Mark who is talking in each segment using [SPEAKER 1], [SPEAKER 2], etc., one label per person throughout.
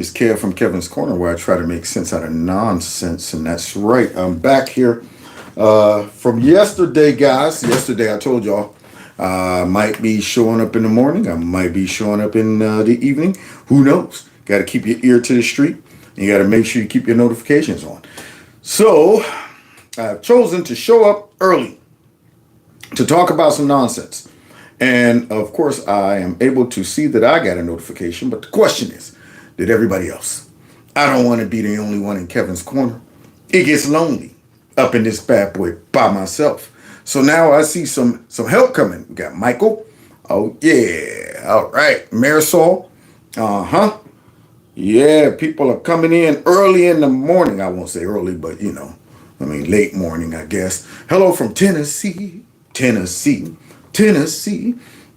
[SPEAKER 1] It's Kev from Kevin's Corner, where I try to make sense out of nonsense. And that's right, I'm back here from yesterday, guys. Yesterday, I told y'all I might be showing up in the morning. I might be showing up in the evening. Who knows? Got to keep your ear to the street. You got to make sure you keep your notifications on. So I've chosen to show up early to talk about some nonsense. And of course, I am able to see that I got a notification. But the question is, did everybody else? I don't want to be the only one in Kevin's Corner. It gets lonely up in this bad boy by myself. So now I see some help coming. We got Michael. Oh, yeah. All right. Marisol. Uh-huh. Yeah, people are coming in early in the morning. I won't say early, but, late morning, I guess. Hello from Tennessee. Tennessee.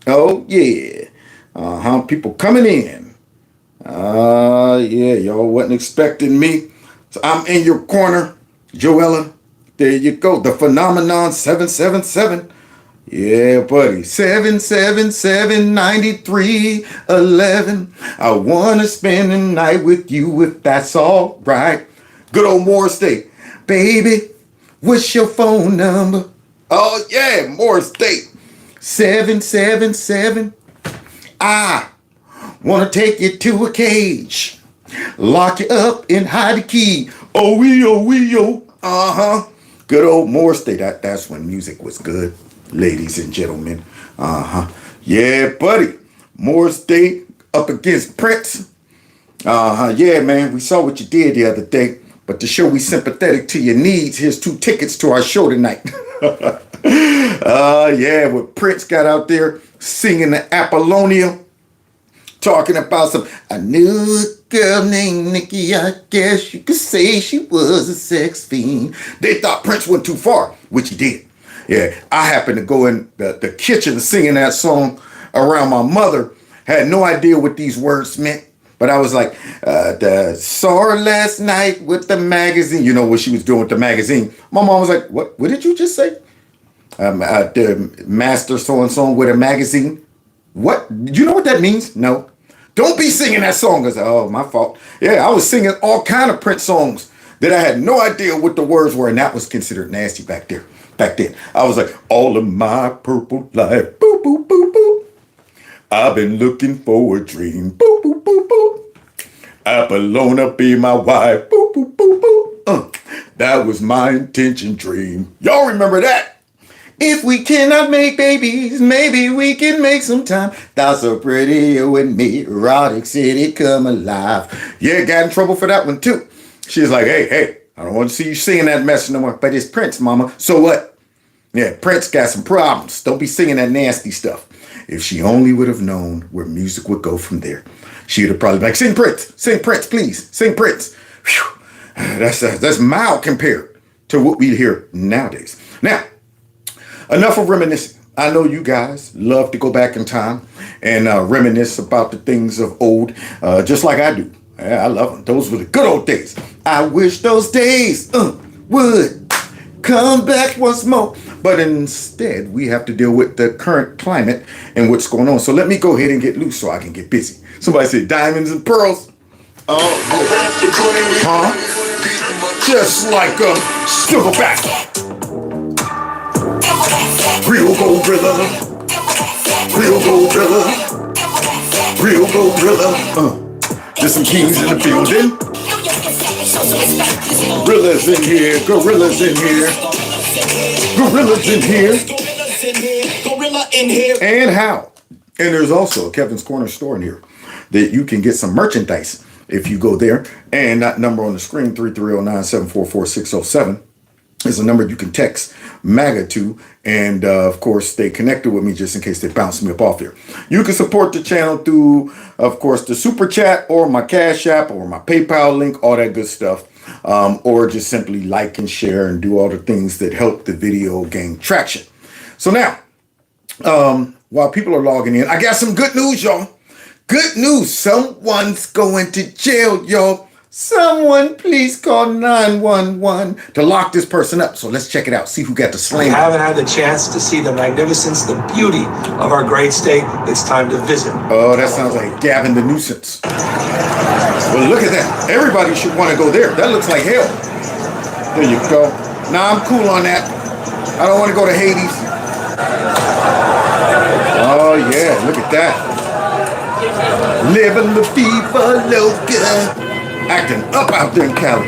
[SPEAKER 1] Oh, yeah. Uh-huh. People coming in. Yeah, y'all wasn't expecting me. So I'm in your corner. Joella, there you go. The Phenomenon 777. Yeah, buddy. 777-9311. I want to spend the night with you if that's all right. Good old Morris State. Baby, what's your phone number? Oh, yeah, Morris State. 777. I want to take you to a cage. Lock you up and hide the key. Oh, we. Uh-huh. Good old Morris State. That's when music was good, ladies and gentlemen. Uh-huh. Yeah, buddy. Morris State up against Prince. Uh-huh. Yeah, man. We saw what you did the other day. But to show we sympathetic to your needs, here's 2 tickets to our show tonight. Yeah, what Prince got out there singing the Apollonia. Talking about I knew a girl named Nikki, I guess you could say she was a sex fiend. They thought Prince went too far, which he did. Yeah, I happened to go in the kitchen singing that song around my mother. Had no idea what these words meant. But I was like, saw her last night with the magazine. You know what she was doing with the magazine. My mom was like, what did you just say? The master so-and-so with a magazine. What? You know what that means? No. Don't be singing that song. I was like, oh, my fault. Yeah, I was singing all kind of Prince songs that I had no idea what the words were, and that was considered nasty back then. I was like, all of my purple life, boop, boop, boop, boop. I've been looking for a dream, boop, boop, boop, boop. Apollonia be my wife, boop, boop, boop, boop. That was my intention dream. Y'all remember that? If we cannot make babies, maybe we can make some time. Thoughts so pretty, you and me, erotic city, come alive. Yeah, got in trouble for that one too. She's like, hey, I don't want to see you singing that mess no more. But it's Prince, mama. So what? Yeah, Prince got some problems. Don't be singing that nasty stuff. If she only would have known where music would go from there, she would have probably been like, sing Prince, please, sing Prince. Whew. That's mild compared to what we hear nowadays. Now, enough of reminiscing. I know you guys love to go back in time and reminisce about the things of old, just like I do. I love them. Those were the good old days. I wish those days would come back once more. But instead, we have to deal with the current climate and what's going on. So let me go ahead and get loose so I can get busy. Somebody said diamonds and pearls. Oh, huh? Just like a silverback. Real gorilla. There's some kings in the building. Gorillas in here. Gorilla in here. And how? And there's also a Kevin's Corner store in here that you can get some merchandise if you go there. And that number on the screen, 330-974-4607, is a number you can text MAGA to, and of course stay connected with me just in case they bounce me up off here. You can support the channel through, of course, the super chat or my Cash App or my PayPal link, all that good stuff, or just simply like and share and do all the things that help the video gain traction. So now, while people are logging in, I got some good news, y'all. Good news. Someone's going to jail, y'all. Someone please call 911 to lock this person up. So let's check it out. See who got the slam.
[SPEAKER 2] If you haven't had the chance to see the magnificence, the beauty of our great state, it's time to visit.
[SPEAKER 1] Oh, that sounds like Gavin the Nuisance. Well, look at that. Everybody should want to go there. That looks like hell. There you go. Nah, I'm cool on that. I don't want to go to Hades. Oh, yeah. Look at that. Living the Viva Loca. Acting up out there in Cali.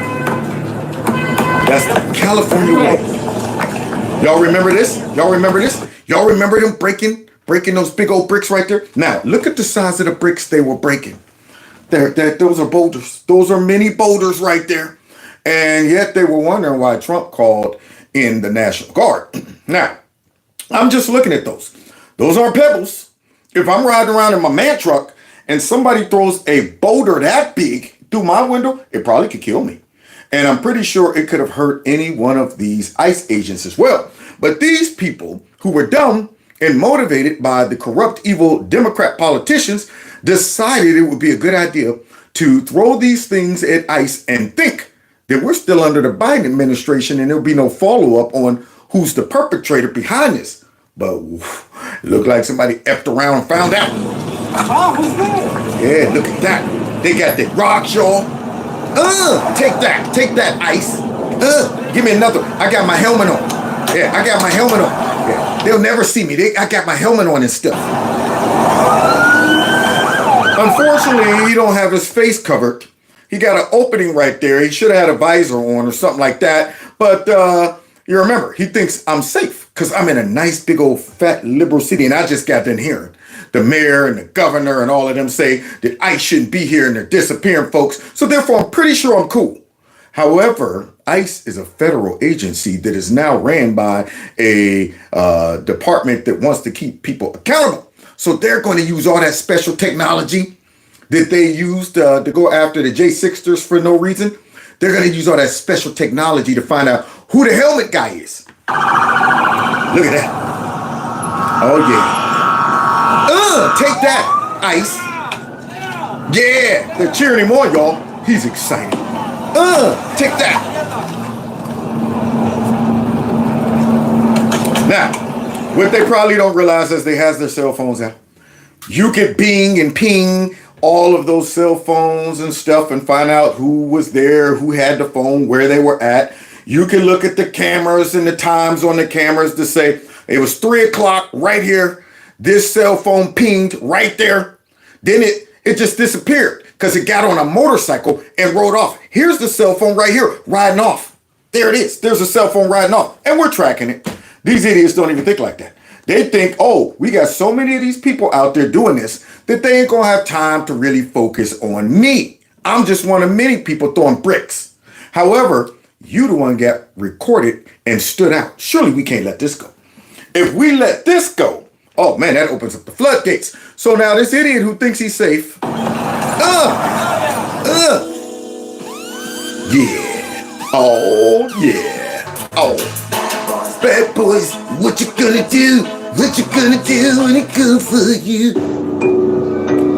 [SPEAKER 1] That's the California way. Y'all remember this? Y'all remember this? Y'all remember them breaking those big old bricks right there? Now, look at the size of the bricks they were breaking. Those are boulders. Those are mini boulders right there. And yet they were wondering why Trump called in the National Guard. Now, I'm just looking at those. Those aren't pebbles. If I'm riding around in my man truck and somebody throws a boulder that big through my window, it probably could kill me. And I'm pretty sure it could have hurt any one of these ICE agents as well. But these people who were dumb and motivated by the corrupt, evil Democrat politicians decided it would be a good idea to throw these things at ICE and think that we're still under the Biden administration and there'll be no follow-up on who's the perpetrator behind this. But it looked like somebody effed around and found out.
[SPEAKER 2] Oh, who's that?
[SPEAKER 1] Yeah, look at that. They got the rocks, y'all. Take that, ICE. Give me another. I got my helmet on. Yeah, I got my helmet on. Yeah, they'll never see me. I got my helmet on and stuff. Unfortunately, he don't have his face covered. He got an opening right there. He should have had a visor on or something like that. But you remember, he thinks I'm safe because I'm in a nice big old fat liberal city, and I just got done hearing the mayor and the governor and all of them say that ICE shouldn't be here and they're disappearing folks. So therefore, I'm pretty sure I'm cool. However, ICE is a federal agency that is now ran by a department that wants to keep people accountable. So they're going to use all that special technology that they used to go after the J6ers for no reason. They're going to use all that special technology to find out who the helmet guy is. Look at that. Oh, yeah. Take that, ICE. Yeah, they're cheering him on, y'all. He's excited. Take that. Now, what they probably don't realize is they has their cell phones out. You could bing and ping all of those cell phones and stuff and find out who was there, who had the phone, where they were at. You can look at the cameras and the times on the cameras to say it was 3 o'clock right here. This cell phone pinged right there. Then it just disappeared because it got on a motorcycle and rode off. Here's the cell phone right here riding off. There it is. There's a cell phone riding off. And we're tracking it. These idiots don't even think like that. They think, oh, we got so many of these people out there doing this that they ain't going to have time to really focus on me. I'm just one of many people throwing bricks. However, you the one got recorded and stood out. Surely we can't let this go. If we let this go, oh man, that opens up the floodgates. So now this idiot who thinks he's safe, yeah, oh yeah, oh, bad boys, what you gonna do? What you gonna do when it comes for you?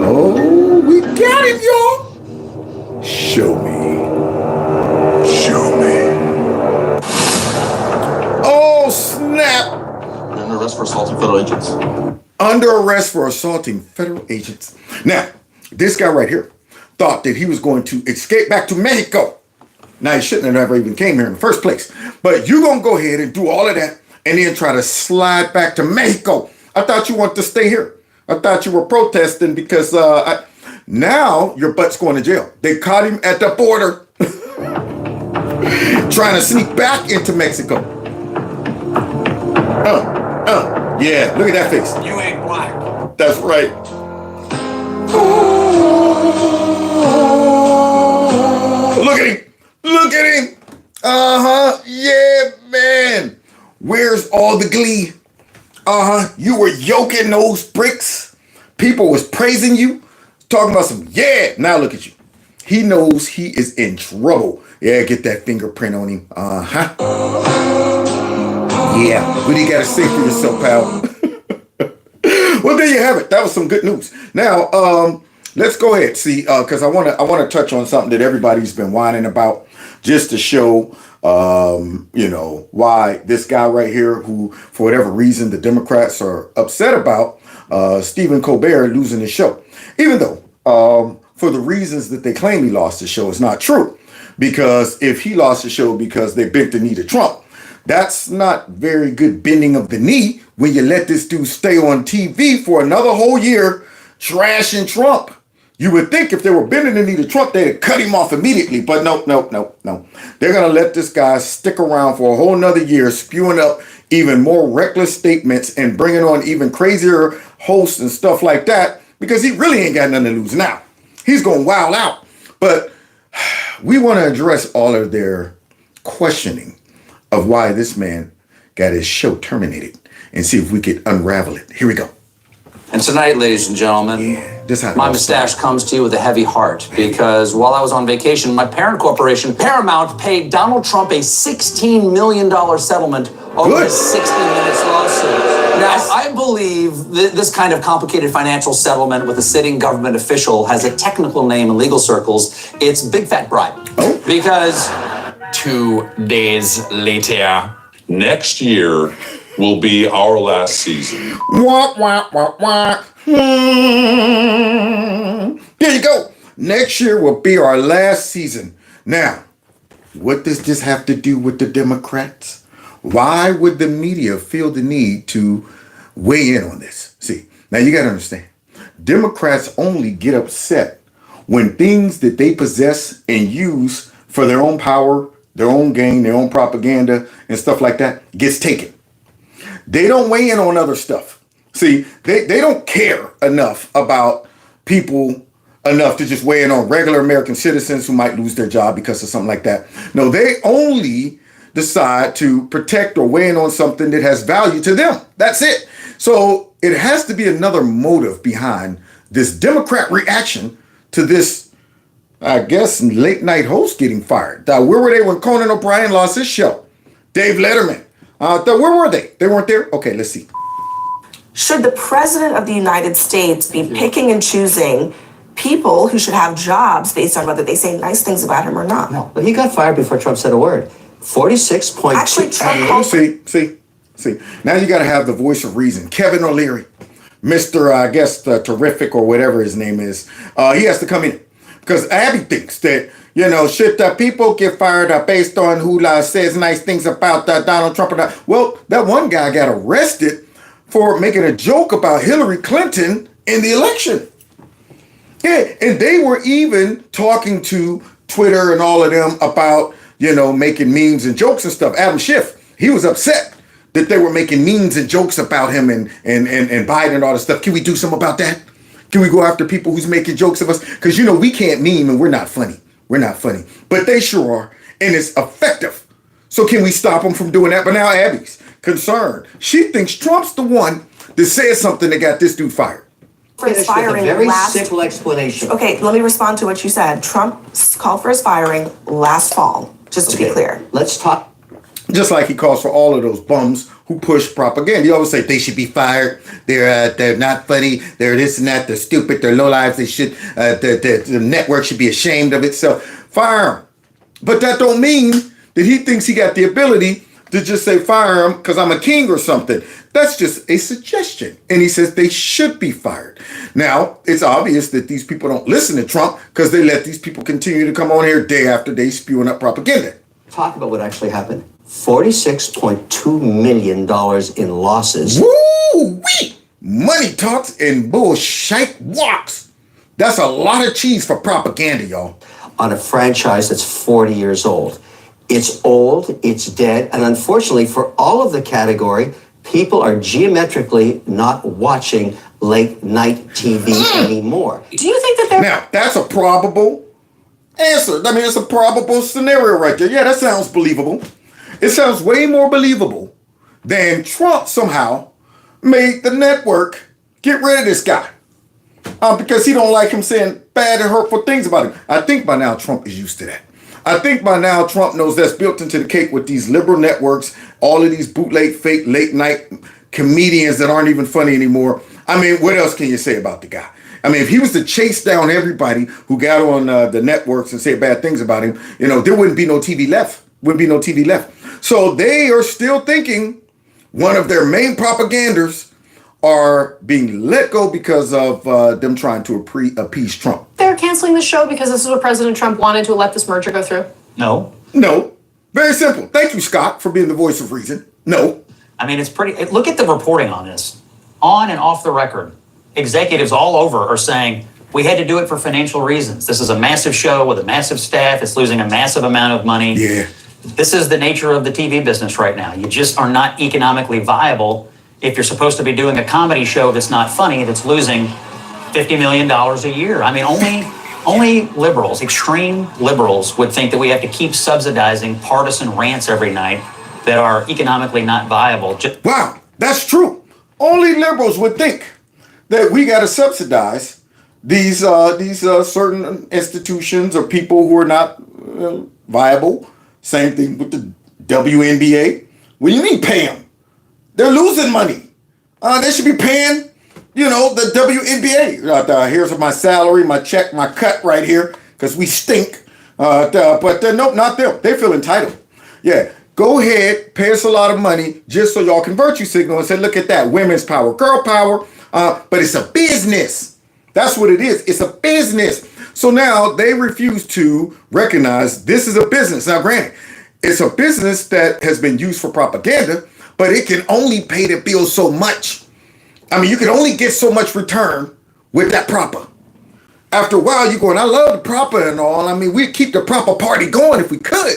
[SPEAKER 1] Oh, we got him, y'all. Show me. Show me. Oh, snap.
[SPEAKER 3] Under arrest for assaulting federal agents.
[SPEAKER 1] Under arrest for assaulting federal agents. Now, this guy right here thought that he was going to escape back to Mexico. Now, he shouldn't have ever even came here in the first place. But you're going to go ahead and do all of that and then try to slide back to Mexico. I thought you wanted to stay here. I thought you were protesting because now your butt's going to jail. They caught him at the border trying to sneak back into Mexico. Yeah, look at that face.
[SPEAKER 2] You ain't black.
[SPEAKER 1] That's right. Look at him. Look at him. Yeah, man. Where's all the glee? You were yoking those bricks. People was praising you. Talking about some, yeah. Now look at you. He knows he is in trouble. Yeah, get that fingerprint on him. Yeah, what do you got to say for yourself, pal? Well, there you have it. That was some good news. Now, let's go ahead. See, because I want to touch on something that everybody's been whining about, just to show, why this guy right here, who for whatever reason the Democrats are upset about, Stephen Colbert losing his show, even though for the reasons that they claim he lost the show is not true. Because if he lost the show because they bent the knee to Trump, that's not very good bending of the knee when you let this dude stay on TV for another whole year trashing Trump. You would think if they were bending the knee to Trump, they'd have cut him off immediately. But no. They're going to let this guy stick around for a whole nother year, spewing up even more reckless statements and bringing on even crazier hosts and stuff like that, because he really ain't got nothing to lose now. He's going to wild out. But we want to address all of their questioning of why this man got his show terminated and see if we could unravel it. Here we go.
[SPEAKER 4] And tonight, ladies and gentlemen, my mustache comes to you with a heavy heart, because while I was on vacation, my parent corporation, Paramount, paid Donald Trump a $16 million settlement over his 60 Minutes lawsuit. Now, I believe this kind of complicated financial settlement with a sitting government official has a technical name in legal circles. It's big fat bribe.
[SPEAKER 1] Oh.
[SPEAKER 4] Because
[SPEAKER 5] 2 days later, next year will be our last season.
[SPEAKER 1] Wah, wah, wah, wah. There you go. Next year will be our last season. Now, what does this have to do with the Democrats? Why would the media feel the need to weigh in on this? See, now you got to understand, Democrats only get upset when things that they possess and use for their own power, their own gain, their own propaganda and stuff like that gets taken. They don't weigh in on other stuff. See, they don't care enough about people enough to just weigh in on regular American citizens who might lose their job because of something like that. No, they only decide to protect or weigh in on something that has value to them. That's it. So it has to be another motive behind this Democrat reaction to this, I guess, late night host getting fired. Where were they when Conan O'Brien lost his show? Dave Letterman. Where were they? They weren't there? Okay, let's see.
[SPEAKER 6] Should the president of the United States be picking and choosing people who should have jobs based on whether they say nice things about him or not?
[SPEAKER 7] No, but he got fired before Trump said a word. 46.2.
[SPEAKER 6] Actually, Trump called.
[SPEAKER 1] See. Now you got to have the voice of reason. Kevin O'Leary, Mr. I guess Terrific or whatever his name is. He has to come in because Abby thinks that, should people get fired based on who says nice things about Donald Trump or not? Well, that one guy got arrested for making a joke about Hillary Clinton in the election. Yeah, and they were even talking to Twitter and all of them about, making memes and jokes and stuff. Adam Schiff, he was upset that they were making memes and jokes about him and Biden and all this stuff. Can we do something about that? Can we go after people who's making jokes of us? Because, we can't meme and we're not funny. We're not funny. But they sure are. And it's effective. So can we stop them from doing that? But now Abby's concerned. She thinks Trump's the one that said something that got this dude fired.
[SPEAKER 6] For his firing
[SPEAKER 7] very simple explanation.
[SPEAKER 6] Okay, let me respond to what you said. Trump called for his firing last fall, just to be clear.
[SPEAKER 7] Let's talk.
[SPEAKER 1] Just like he calls for all of those bums who push propaganda. He always say they should be fired. They're not funny. They're this and that. They're stupid. They're lowlives. They should. The network should be ashamed of itself. Fire him. But that don't mean that he thinks he got the ability to just say fire him because I'm a king or something. That's just a suggestion. And he says they should be fired. Now, it's obvious that these people don't listen to Trump because they let these people continue to come on here day after day spewing up propaganda.
[SPEAKER 7] Talk about what actually happened. $46.2 million in losses.
[SPEAKER 1] Woo-wee! Money talks and bullshit walks. That's a lot of cheese for propaganda, y'all.
[SPEAKER 7] On a franchise that's 40 years old. It's old, it's dead, and unfortunately for all of the category, people are geometrically not watching late night TV anymore.
[SPEAKER 6] Do you think that they're...
[SPEAKER 1] Now, that's a probable answer. I mean, it's a probable scenario right there. Yeah, that sounds believable. It sounds way more believable than Trump somehow made the network get rid of this guy. Because he don't like him saying bad and hurtful things about him. I think by now Trump is used to that. I think by now Trump knows that's built into the cake with these liberal networks, all of these bootleg, fake, late night comedians that aren't even funny anymore. I mean, what else can you say about the guy? I mean, if he was to chase down everybody who got on the networks and say bad things about him, there wouldn't be no TV left. Wouldn't be no TV left. So they are still thinking one of their main propagandas are being let go because of them trying to appease Trump.
[SPEAKER 8] They're canceling the show because this is what President Trump wanted to let this merger go through?
[SPEAKER 4] No.
[SPEAKER 1] No. Very simple. Thank you, Scott, for being the voice of reason. No.
[SPEAKER 4] I mean, it's pretty. Look at the reporting on this. On and off the record, executives all over are saying, we had to do it for financial reasons. This is a massive show with a massive staff. It's losing a massive amount of money.
[SPEAKER 1] Yeah.
[SPEAKER 4] This is the nature of the TV business right now. You just are not economically viable if you're supposed to be doing a comedy show that's not funny, that's losing $50 million a year. I mean, only liberals, extreme liberals, would think that we have to keep subsidizing partisan rants every night that are economically not viable.
[SPEAKER 1] Wow, that's true. Only liberals would think that we got to subsidize these certain institutions or people who are not viable. Same thing with the WNBA. What do you mean pay them? They're losing money. They should be paying, the WNBA. Here's my salary, my check, my cut right here, because we stink. But nope, not them. They feel entitled. Yeah, go ahead, pay us a lot of money just so y'all can virtue signal and say, look at that, women's power, girl power. But it's a business. That's what it is. It's a business. So now they refuse to recognize this is a business. Now, granted, it's a business that has been used for propaganda, but it can only pay the bill so much. I mean, you can only get so much return with that proper. After a while, you're going, I love the proper and all. I mean, we'd keep the proper party going if we could,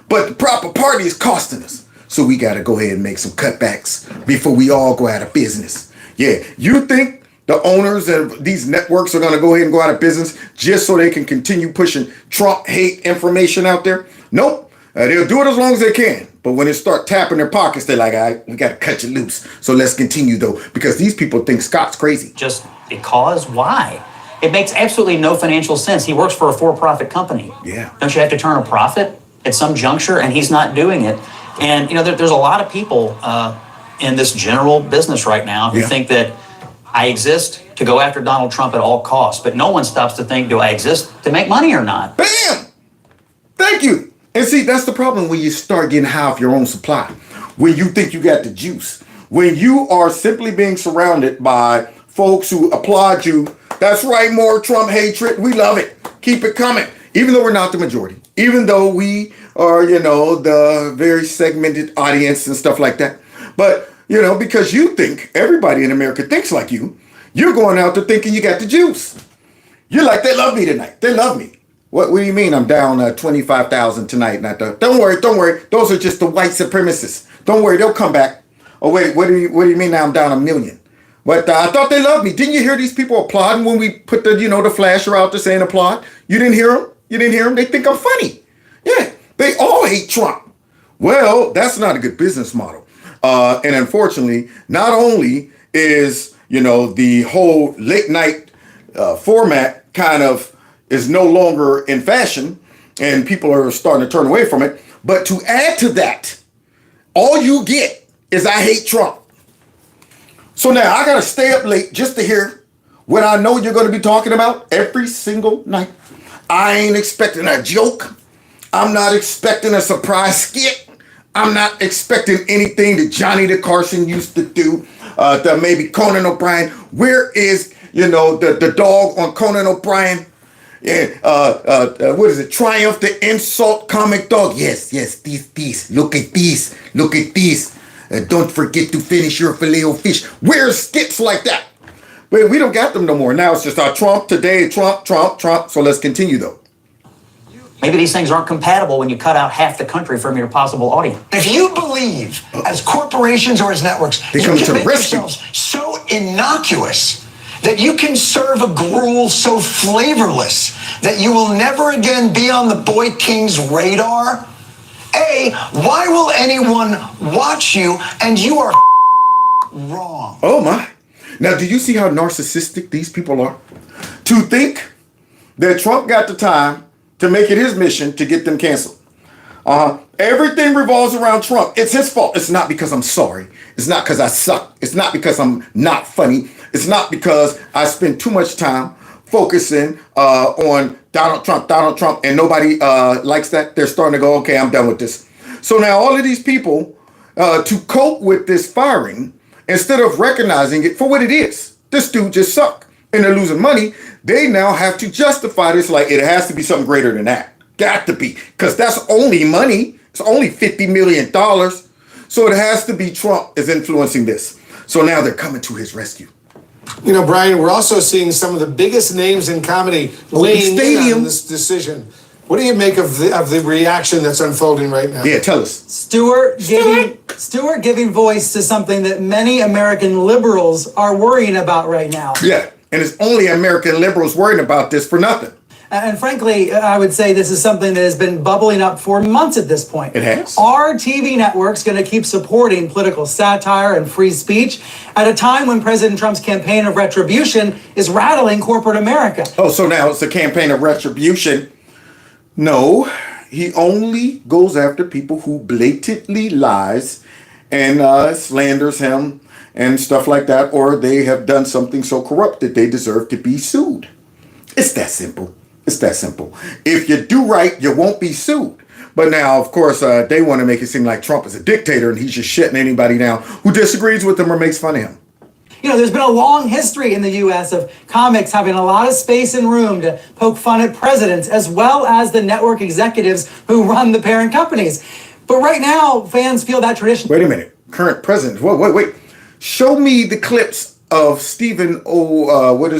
[SPEAKER 1] but the proper party is costing us. So we got to go ahead and make some cutbacks before we all go out of business. Yeah, you think the owners of these networks are going to go ahead and go out of business just so they can continue pushing Trump hate information out there? Nope. They'll do it as long as they can. But when they start tapping their pockets, they're like, all right, we got to cut you loose. So let's continue, though, because these people think Scott's crazy.
[SPEAKER 4] Just because? Why? It makes absolutely no financial sense. He works for a for-profit company.
[SPEAKER 1] Yeah.
[SPEAKER 4] Don't you have to turn a profit at some juncture? And he's not doing it. And, there's a lot of people in this general business right now who think that I exist to go after Donald Trump at all costs, but no one stops to think, do I exist to make money or not?
[SPEAKER 1] Bam! Thank you. And see, that's the problem when you start getting high off your own supply. When you think you got the juice. When you are simply being surrounded by folks who applaud you. That's right, more Trump hatred. We love it. Keep it coming. Even though we're not the majority. Even though we are, the very segmented audience and stuff like that. But because you think everybody in America thinks like you're going out there thinking you got the juice. You're like, they love me tonight. They love me. What do you mean I'm down 25,000 tonight? Don't worry. Those are just the white supremacists. Don't worry, they'll come back. Oh, wait, what do you mean now I'm down 1 million? But I thought they loved me. Didn't you hear these people applauding when we put the flasher out there saying applaud? You didn't hear them? You didn't hear them? They think I'm funny. Yeah, they all hate Trump. Well, that's not a good business model. And unfortunately, not only is, the whole late night format kind of is no longer in fashion and people are starting to turn away from it, but to add to that, all you get is I hate Trump. So now I got to stay up late just to hear what I know you're going to be talking about every single night. I ain't expecting a joke. I'm not expecting a surprise skit. I'm not expecting anything that Johnny the Carson used to do. Maybe Conan O'Brien. Where is, the dog on Conan O'Brien? Yeah, what is it? Triumph the Insult Comic Dog. Yes, these. Look at these. Don't forget to finish your Filet-O-Fish. Where's skits like that? But we don't got them no more. Now it's just Trump today, Trump. So let's continue, though.
[SPEAKER 4] Maybe these things aren't compatible when you cut out half the country from your possible audience.
[SPEAKER 9] If you believe, as corporations or as networks,
[SPEAKER 1] They
[SPEAKER 9] you
[SPEAKER 1] come
[SPEAKER 9] can
[SPEAKER 1] to
[SPEAKER 9] make
[SPEAKER 1] rescue.
[SPEAKER 9] yourselves so innocuous that you can serve a gruel so flavorless that you will never again be on the boy king's radar, A, why will anyone watch you? And you are wrong.
[SPEAKER 1] Oh, my. Now, do you see how narcissistic these people are? To think that Trump got the time to make it his mission to get them canceled. Everything revolves around Trump. It's his fault. It's not because I'm sorry. It's not because I suck. It's not because I'm not funny. It's not because I spend too much time focusing on Donald Trump, and nobody likes that. They're starting to go, okay, I'm done with this. So now all of these people, to cope with this firing, instead of recognizing it for what it is, this dude just sucked and they're losing money, they now have to justify this like it has to be something greater than that. Got to be, because that's only money. It's only $50 million. So it has to be Trump is influencing this. So now they're coming to his rescue.
[SPEAKER 10] You know, Brian, we're also seeing some of the biggest names in comedy weighing in on this decision. What do you make of the reaction that's unfolding right now?
[SPEAKER 1] Yeah, tell us.
[SPEAKER 11] Stewart giving voice to something that many American liberals are worrying about right now.
[SPEAKER 1] Yeah, and it's only American liberals worrying about this for nothing.
[SPEAKER 11] And frankly, I would say this is something that has been bubbling up for months at this point.
[SPEAKER 1] It has.
[SPEAKER 11] Are TV networks going to keep supporting political satire and free speech at a time when President Trump's campaign of retribution is rattling corporate America?
[SPEAKER 1] Oh, so now it's a campaign of retribution. No, he only goes after people who blatantly lies and slanders him and stuff like that, or they have done something so corrupt that they deserve to be sued. It's that simple. It's that simple. If you do right, you won't be sued. But now, of course, they want to make it seem like Trump is a dictator and he's just shutting anybody down who disagrees with him or makes fun of him.
[SPEAKER 11] You know, there's been a long history in the U.S. of comics having a lot of space and room to poke fun at presidents, as well as the network executives who run the parent companies. But right now, fans feel that tradition.
[SPEAKER 1] Wait a minute. Current president. Wait. Show me the clips of Stephen Colbert,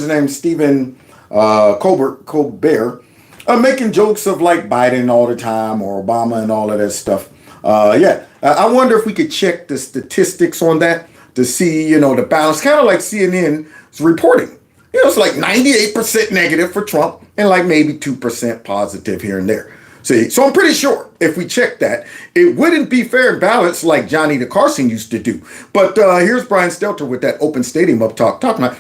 [SPEAKER 1] making jokes of like Biden all the time or Obama and all of that stuff. I wonder if we could check the statistics on that to see, the balance, kind of like CNN's reporting. It's like 98% negative for Trump and like maybe 2% positive here and there. See, so I'm pretty sure if we check that, it wouldn't be fair and balanced like Johnny the Carson used to do. But here's Brian Stelter with that open stadium up talk, talking about,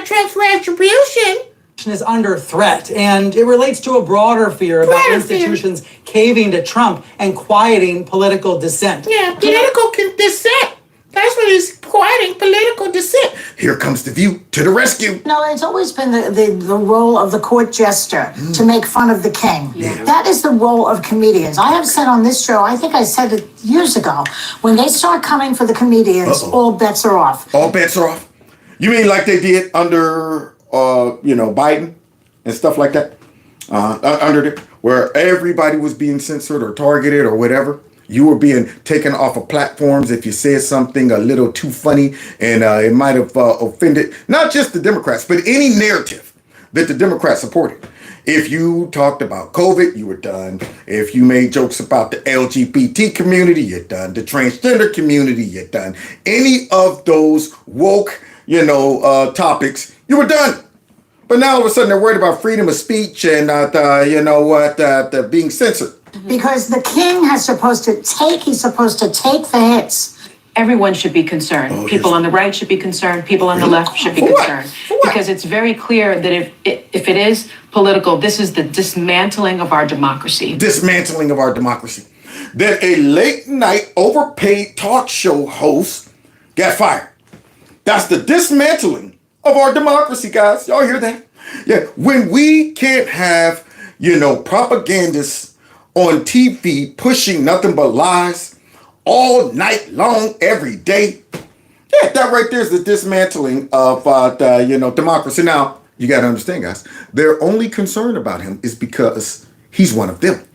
[SPEAKER 1] Trump's retribution
[SPEAKER 11] is under threat, and it relates to a broader fear about institutions caving to Trump and quieting political dissent.
[SPEAKER 1] Yeah, political dissent. That's what he's quieting, political dissent. Here comes The View to the rescue.
[SPEAKER 12] No, it's always been the role of the court jester to make fun of the king. Yeah. That is the role of comedians. I have said on this show, I think I said it years ago, when they start coming for the comedians, all bets are off.
[SPEAKER 1] All bets are off? You mean like they did under, Biden and stuff like that? Under there, where everybody was being censored or targeted or whatever? You were being taken off of platforms if you said something a little too funny, and it might have offended not just the Democrats, but any narrative that the Democrats supported. If you talked about COVID, you were done. If you made jokes about the LGBT community, you're done. The transgender community, you're done. Any of those woke, topics, you were done. But now all of a sudden they're worried about freedom of speech and being censored.
[SPEAKER 12] Because the king he's supposed to take the hits.
[SPEAKER 13] Everyone should be concerned. People on the right should be concerned. People on the left should be concerned. Because it's very clear that if it is political, this is the dismantling of our democracy.
[SPEAKER 1] Dismantling of our democracy. That a late night overpaid talk show host got fired. That's the dismantling of our democracy, guys. Y'all hear that? Yeah. When we can't have, propagandists on TV pushing nothing but lies all night long, every day. Yeah, that right there is the dismantling of, democracy. Now, you got to understand, guys, their only concern about him is because he's one of them.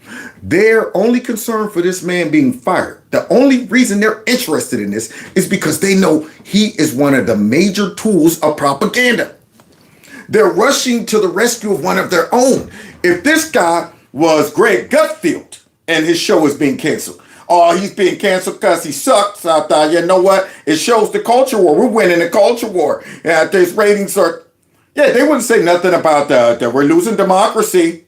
[SPEAKER 1] Their only concern for this man being fired, the only reason they're interested in this is because they know he is one of the major tools of propaganda. They're rushing to the rescue of one of their own. If this guy was Greg Gutfeld and his show is being canceled, he's being canceled because he sucks. I thought, you know what? It shows the culture war. We're winning the culture war. Yeah, these ratings are, they wouldn't say nothing about that we're losing democracy.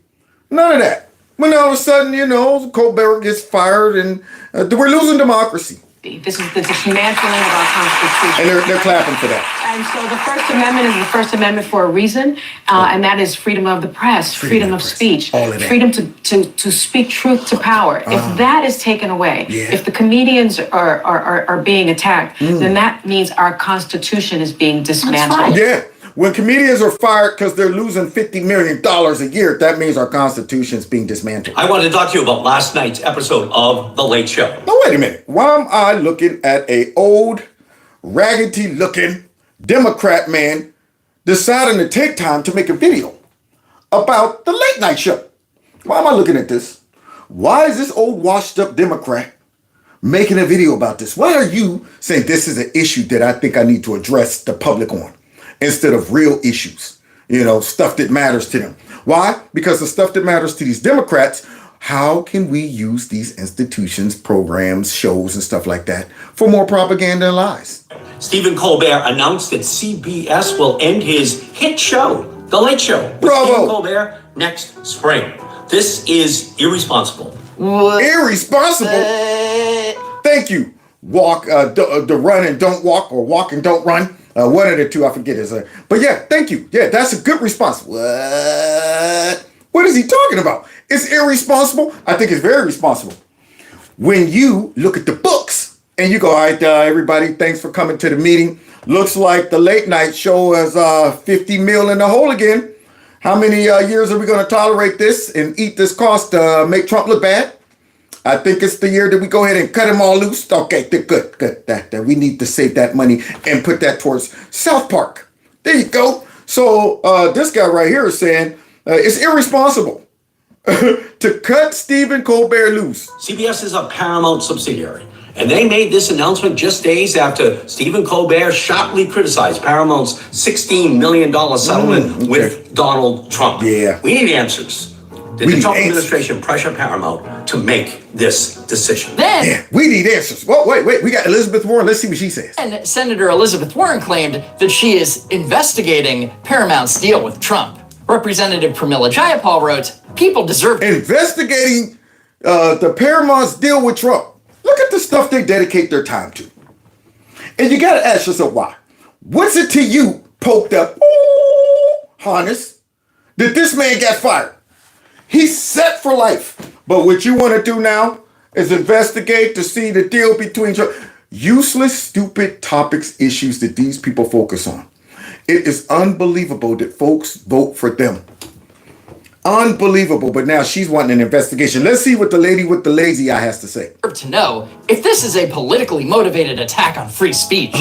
[SPEAKER 1] None of that. When all of a sudden, Colbert gets fired and we're losing democracy.
[SPEAKER 13] be. This is the dismantling of our Constitution.
[SPEAKER 1] And they're clapping for that.
[SPEAKER 13] And so the First Amendment is the First Amendment for a reason, and that is freedom of the press, freedom of speech, freedom to speak truth to power. If that is taken away, if the comedians are being attacked, then that means our Constitution is being dismantled.
[SPEAKER 1] Yeah. When comedians are fired because they're losing $50 million a year, that means our Constitution is being dismantled.
[SPEAKER 14] I want to talk to you about last night's episode of The Late Show.
[SPEAKER 1] Now, wait a minute. Why am I looking at a old, raggedy-looking Democrat man deciding to take time to make a video about the late night show? Why am I looking at this? Why is this old washed-up Democrat making a video about this? Why are you saying this is an issue that I think I need to address the public on instead of real issues? You know, stuff that matters to them. Why? Because the stuff that matters to these Democrats, how can we use these institutions, programs, shows, and stuff like that for more propaganda and lies?
[SPEAKER 14] Stephen Colbert announced that CBS will end his hit show, The Late Show, with Stephen Colbert next spring. This is irresponsible.
[SPEAKER 1] Irresponsible? Thank you. Walk, the run and don't walk, or walk and don't run. One of the two, I forget his. But yeah, thank you. Yeah, that's a good response. What is he talking about? It's irresponsible. I think it's very responsible. When you look at the books and you go, all right, everybody, thanks for coming to the meeting. Looks like the late night show is 50 mil in the hole again. How many years are we going to tolerate this and eat this cost to make Trump look bad? I think it's the year that we go ahead and cut him all loose. Okay, good. That we need to save that money and put that towards South Park. There you go. So this guy right here is saying it's irresponsible to cut Stephen Colbert loose.
[SPEAKER 14] CBS is a Paramount subsidiary, and they made this announcement just days after Stephen Colbert sharply criticized Paramount's $16 million settlement with Donald Trump.
[SPEAKER 1] Yeah.
[SPEAKER 14] We need answers. Did the Trump administration pressure Paramount to make this decision?
[SPEAKER 1] Yeah, we need answers. Well, wait. We got Elizabeth Warren. Let's see what she says.
[SPEAKER 15] And Senator Elizabeth Warren claimed that she is investigating Paramount's deal with Trump. Representative Pramila Jayapal wrote, people deserve...
[SPEAKER 1] Investigating the Paramount's deal with Trump. Look at the stuff they dedicate their time to. And you got to ask yourself why. What's it to you, poked up, harness, that this man got fired? He's set for life. But what you want to do now is investigate to see the deal between useless, stupid topics, issues that these people focus on. It is unbelievable that folks vote for them. Unbelievable. But now she's wanting an investigation. Let's see what the lady with the lazy eye has to say.
[SPEAKER 15] To know if this is a politically motivated attack on free speech.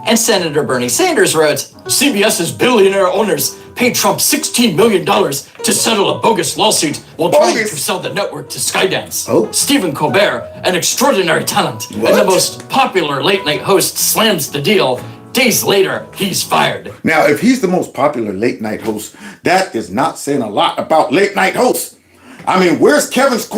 [SPEAKER 15] And Senator Bernie Sanders wrote, CBS's billionaire owners paid Trump $16 million to settle a bogus lawsuit while trying to sell the network to Skydance. Stephen Colbert, an extraordinary talent and the most popular late-night host, slams the deal. Days later, he's fired.
[SPEAKER 1] Now, if he's the most popular late-night host, that is not saying a lot about late-night hosts. I mean, where's Kevin's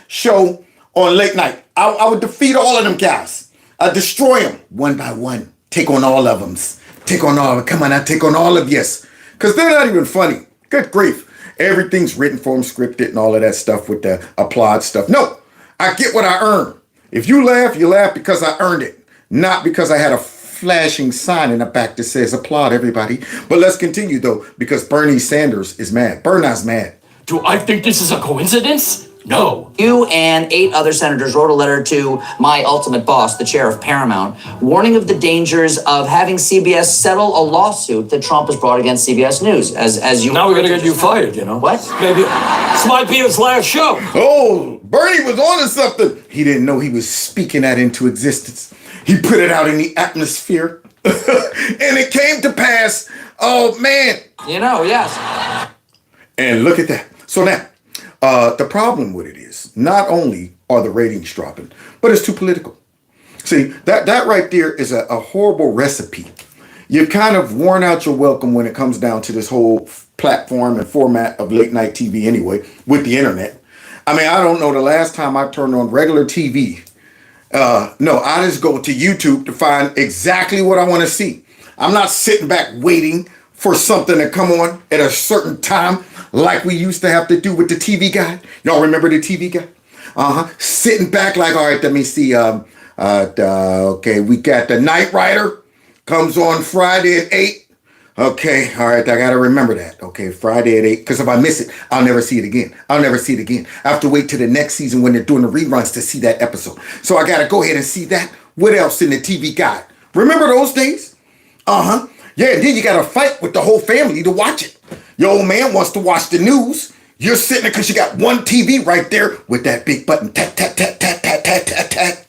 [SPEAKER 1] show on late night? I would defeat all of them guys. I destroy them one by one. Take on all of them. Take on all of them. Come on, I take on all of yes. Because they're not even funny. Good grief. Everything's written for them, scripted, and all of that stuff with the applaud stuff. No, I get what I earn. If you laugh because I earned it. Not because I had a flashing sign in the back that says applaud everybody. But let's continue though, because Bernie Sanders is mad. Bernie's mad.
[SPEAKER 15] Do I think this is a coincidence? No.
[SPEAKER 4] You and 8 other senators wrote a letter to my ultimate boss, the chair of Paramount, warning of the dangers of having CBS settle a lawsuit that Trump has brought against CBS News. As you
[SPEAKER 14] now we're gonna get you fired, you know.
[SPEAKER 4] What?
[SPEAKER 14] Maybe this might be his last show.
[SPEAKER 1] Oh, Bernie was on to something. He didn't know he was speaking that into existence. He put it out in the atmosphere. And it came to pass. Oh man.
[SPEAKER 4] You know, yes.
[SPEAKER 1] And look at that. So now, the problem with it is not only are the ratings dropping, but it's too political. See, that right there is a horrible recipe. You've kind of worn out your welcome when it comes down to this whole platform and format of late night TV anyway, with the internet. I mean, I don't know the last time I turned on regular TV. No, I just go to YouTube to find exactly what I want to see. I'm not sitting back waiting for something to come on at a certain time like we used to have to do with the TV guide. Y'all remember the TV guide? Sitting back like, all right, let me see. Okay, we got the Knight Rider comes on Friday at 8. Okay, all right, I got to remember that. Okay, Friday at 8, because if I miss it, I'll never see it again. I have to wait till the next season when they're doing the reruns to see that episode. So I got to go ahead and see that. What else in the TV guide? Remember those days? Yeah, and then you got to fight with the whole family to watch it. Your old man wants to watch the news. You're sitting there because you got one TV right there with that big button. Tat, tat, tat, tat, tat, tat, tat, tat.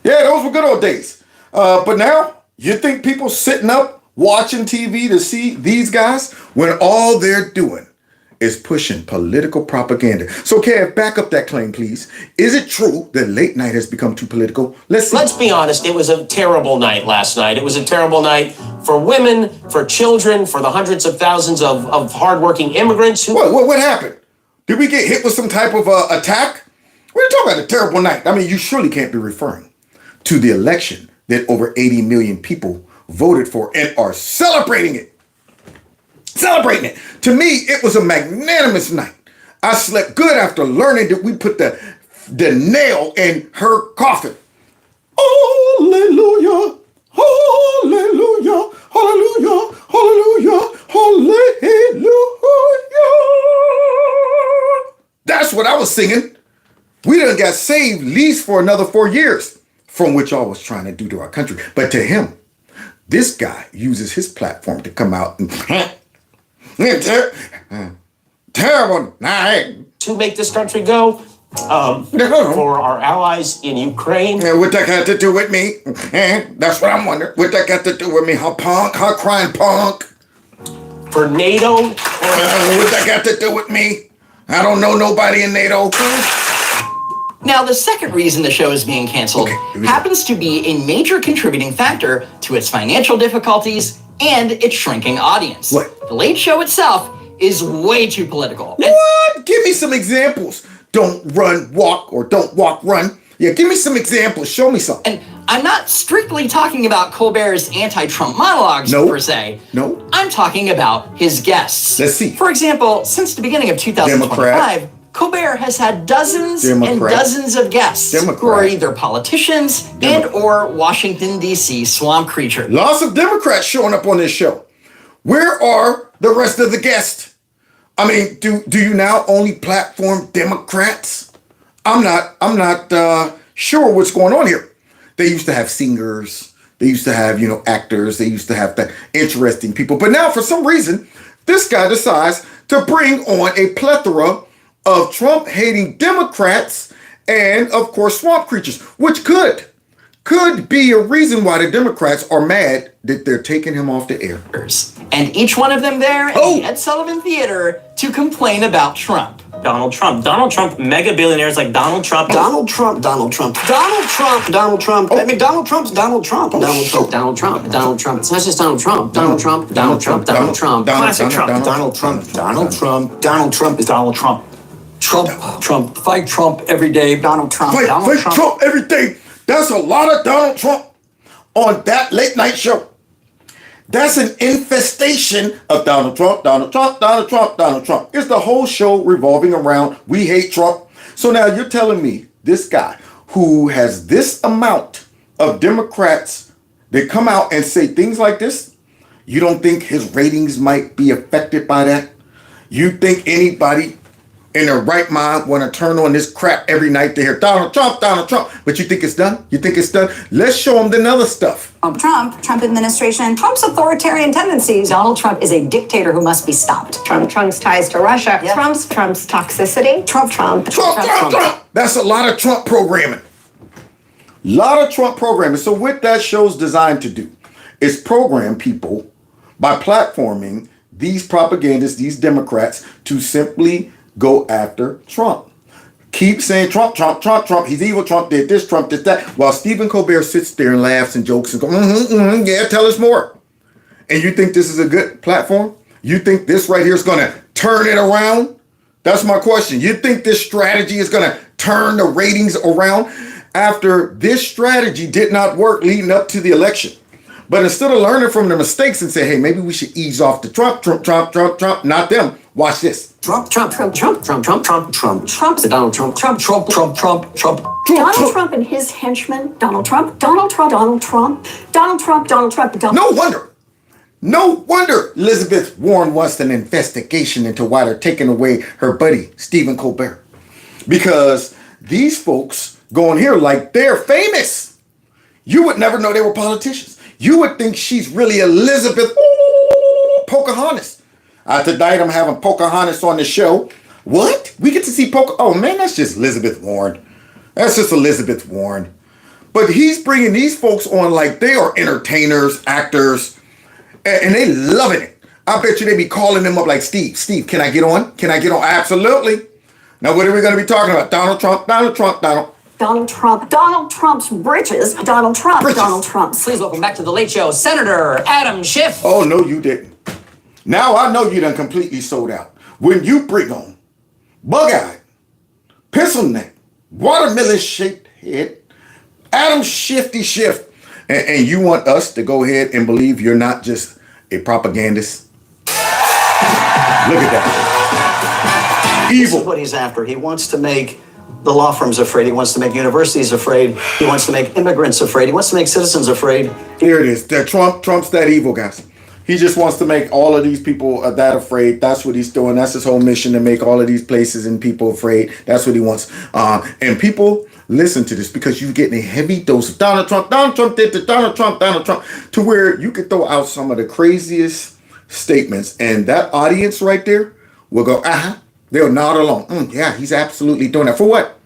[SPEAKER 1] Yeah, those were good old days. But now, you think people sitting up watching TV to see these guys when all they're doing is pushing political propaganda? So, Kev, back up that claim, please. Is it true that late night has become too political?
[SPEAKER 16] Let's be honest, it was a terrible night last night. It was a terrible night for women, for children, for the hundreds of thousands of hardworking immigrants who...
[SPEAKER 1] What happened? Did we get hit with some type of attack? We're talking about a terrible night. I mean, you surely can't be referring to the election that over 80 million people voted for and are celebrating it. To me, it was a magnanimous night. I slept good after learning that we put the nail in her coffin. Hallelujah, hallelujah, hallelujah, hallelujah, hallelujah. That's what I was singing. We done got saved at least for another 4 years from what y'all was trying to do to our country. But to him, this guy uses his platform to come out and terrible night
[SPEAKER 16] to make this country go for our allies in Ukraine.
[SPEAKER 1] What that got to do with me? That's what I'm wondering. What that got to do with me? How crying punk?
[SPEAKER 16] For NATO?
[SPEAKER 1] What that got to do with me? I don't know nobody in NATO.
[SPEAKER 15] Now, the second reason the show is being canceled happens to be a major contributing factor to its financial difficulties and its shrinking audience.
[SPEAKER 1] What?
[SPEAKER 15] The Late Show itself is way too political.
[SPEAKER 1] What? Give me some examples. Don't run, walk, or don't walk, run. Yeah, give me some examples. Show me something.
[SPEAKER 15] And I'm not strictly talking about Colbert's anti-Trump monologues per se.
[SPEAKER 1] No.
[SPEAKER 15] I'm talking about his guests.
[SPEAKER 1] Let's see.
[SPEAKER 15] For example, since the beginning of 2025, Colbert has had dozens and dozens of guests who are either politicians and or Washington, D.C. swamp creatures.
[SPEAKER 1] Lots of Democrats showing up on this show. Where are the rest of the guests? I mean, do you now only platform Democrats? I'm not sure what's going on here. They used to have singers. They used to have, actors. They used to have the interesting people. But now, for some reason, this guy decides to bring on a plethora of Trump-hating Democrats and, of course, swamp creatures, which could be a reason why the Democrats are mad that they're taking him off the air.
[SPEAKER 15] And each one of them there at the Ed Sullivan Theater to complain about Trump.
[SPEAKER 17] Donald Trump, mega billionaires like Donald Trump.
[SPEAKER 7] Donald Trump. I mean, Donald Trump's Donald Trump.
[SPEAKER 4] Donald Trump. It's not just Donald Trump. Donald Trump.
[SPEAKER 17] Classic Trump. Donald Trump is Donald Trump.
[SPEAKER 14] Trump. Fight Trump every day.
[SPEAKER 1] Donald Trump. Fight Trump every day. That's a lot of Donald Trump on that late night show. That's an infestation of Donald Trump. It's the whole show revolving around we hate Trump. So now you're telling me this guy who has this amount of Democrats that come out and say things like this, you don't think his ratings might be affected by that? You think anybody in their right mind want to turn on this crap every night to hear Donald Trump, but you think it's done? Let's show them the other stuff.
[SPEAKER 18] Trump administration, Trump's authoritarian tendencies. Donald Trump is a dictator who must be stopped. Trump's ties to Russia. Yep. Trump's toxicity. Trump.
[SPEAKER 1] That's a lot of Trump programming. So what that show's designed to do is program people by platforming these propagandists, these Democrats, to simply go after Trump. Keep saying Trump. He's evil. Trump did this. Trump did that. While Stephen Colbert sits there and laughs and jokes and goes, yeah, tell us more. And you think this is a good platform? You think this right here is going to turn it around? That's my question. You think this strategy is going to turn the ratings around? After this strategy did not work leading up to the election. But instead of learning from the mistakes and say, hey, maybe we should ease off the Trump, not them. Watch this.
[SPEAKER 14] Trump, Trump, Trump, Trump, Trump, Trump, Trump, Trump,
[SPEAKER 18] Trump's
[SPEAKER 14] Donald Trump, Trump, Trump, Trump, Trump, Trump.
[SPEAKER 18] Donald Trump and his henchmen, Donald Trump, Donald Trump, Donald Trump, Donald Trump, Donald Trump, Donald
[SPEAKER 1] No wonder Elizabeth Warren wants an investigation into why they're taking away her buddy, Stephen Colbert. Because these folks go on here like they're famous. You would never know they were politicians. You would think she's really Elizabeth Pocahontas. Tonight I'm having Pocahontas on the show. What? We get to see Oh man, that's just Elizabeth Warren. That's just Elizabeth Warren. But he's bringing these folks on like they are entertainers, actors, and they loving it. I bet you they be calling them up like, Steve, can I get on? Can I get on? Absolutely. Now what are we going to be talking about? Donald Trump, Donald Trump,
[SPEAKER 18] Donald Trump, Donald Trump's britches, Donald Trump, Donald Trump's.
[SPEAKER 15] Please welcome back to the Late Show, Senator Adam Schiff.
[SPEAKER 1] Oh, no, you didn't. Now I know you done completely sold out. When you bring on bug-eyed, pencil-neck, watermelon-shaped head, Adam Shifty Schiff, and you want us to go ahead and believe you're not just a propagandist? Look at that. Evil.
[SPEAKER 7] This is what he's after. He wants to make the law firms afraid. He wants to make universities afraid. He wants to make immigrants afraid. He wants to make citizens afraid.
[SPEAKER 1] Here it is. Trump's that evil, guys. He just wants to make all of these people that afraid. That's what he's doing. That's his whole mission, to make all of these places and people afraid. That's what he wants. And people, listen to this, because you're getting a heavy dose of Donald Trump did the Donald Trump, to where you could throw out some of the craziest statements. And that audience right there will go, they'll nod along. Yeah, he's absolutely doing that. For what?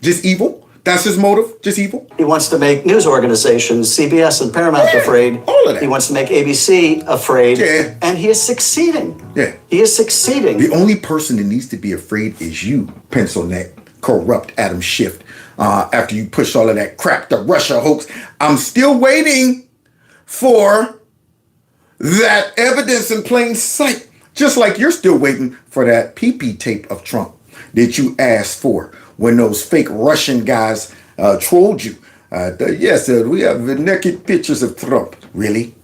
[SPEAKER 1] Just evil? That's his motive? Just evil?
[SPEAKER 7] He wants to make news organizations, CBS and Paramount, afraid.
[SPEAKER 1] All of that.
[SPEAKER 7] He wants to make ABC afraid.
[SPEAKER 1] Yeah.
[SPEAKER 7] And he is succeeding.
[SPEAKER 1] Yeah.
[SPEAKER 7] He is succeeding.
[SPEAKER 1] The only person that needs to be afraid is you, pencil neck, corrupt Adam Schiff. After you push all of that crap, the Russia hoax. I'm still waiting for that evidence in plain sight. Just like you're still waiting for that PP tape of Trump that you asked for when those fake Russian guys trolled you. Yes, we have naked pictures of Trump. Really?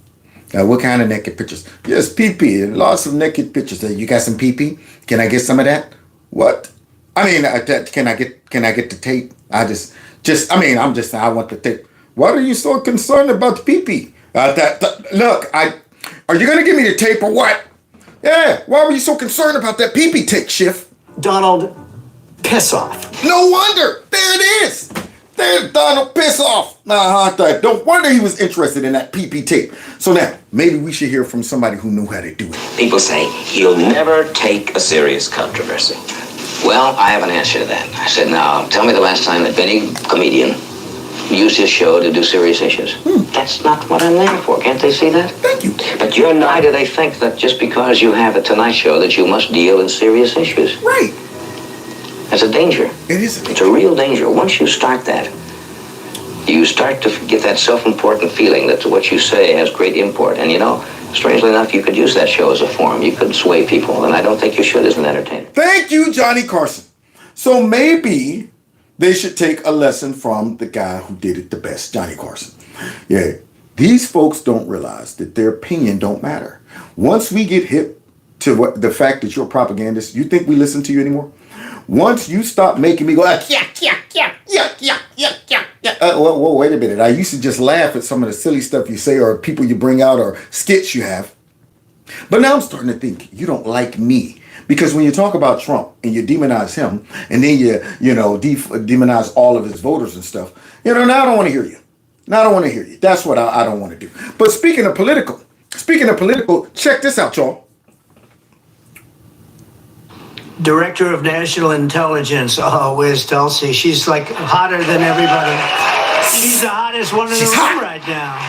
[SPEAKER 1] What kind of naked pictures? Yes, PP. Lots of naked pictures. You got some PP? Can I get some of that? What? I mean, can I get the tape? I want the tape. Why are you so concerned about the PP? Look, are you gonna give me the tape or what? Yeah, why were you so concerned about that PP tape, Schiff?
[SPEAKER 7] Donald, piss off.
[SPEAKER 1] No wonder. There it is. There's Donald, piss off. Don't wonder he was interested in that PP tape. So now, maybe we should hear from somebody who knew how to do it.
[SPEAKER 19] People say he'll never take a serious controversy. Well, I have an answer to that. I said, now, tell me the last time that any comedian used his show to do serious issues. That's not what I'm there for. Can't they see that?
[SPEAKER 1] Thank you.
[SPEAKER 19] But why do they think that just because you have a Tonight Show that you must deal in serious issues?
[SPEAKER 1] Right.
[SPEAKER 19] That's a danger.
[SPEAKER 1] It is a danger.
[SPEAKER 19] It's a real danger. Once you start that, you start to get that self-important feeling that what you say has great import. And strangely enough, you could use that show as a forum. You could sway people, and I don't think you should as an entertainer.
[SPEAKER 1] Thank you, Johnny Carson. So maybe they should take a lesson from the guy who did it the best, Johnny Carson. Yeah, these folks don't realize that their opinion don't matter. Once we get hip to the fact that you're a propagandist, you think we listen to you anymore? Once you stop making me go, whoa, wait a minute. I used to just laugh at some of the silly stuff you say or people you bring out or skits you have. But now I'm starting to think you don't like me. Because when you talk about Trump and you demonize him and then you demonize all of his voters and stuff, now I don't want to hear you. Now I don't want to hear you. That's what I don't want to do. But speaking of political, check this out, y'all.
[SPEAKER 20] Director of National Intelligence. Oh, where's Tulsa? She's like hotter than everybody. She's the hottest one in the room right now.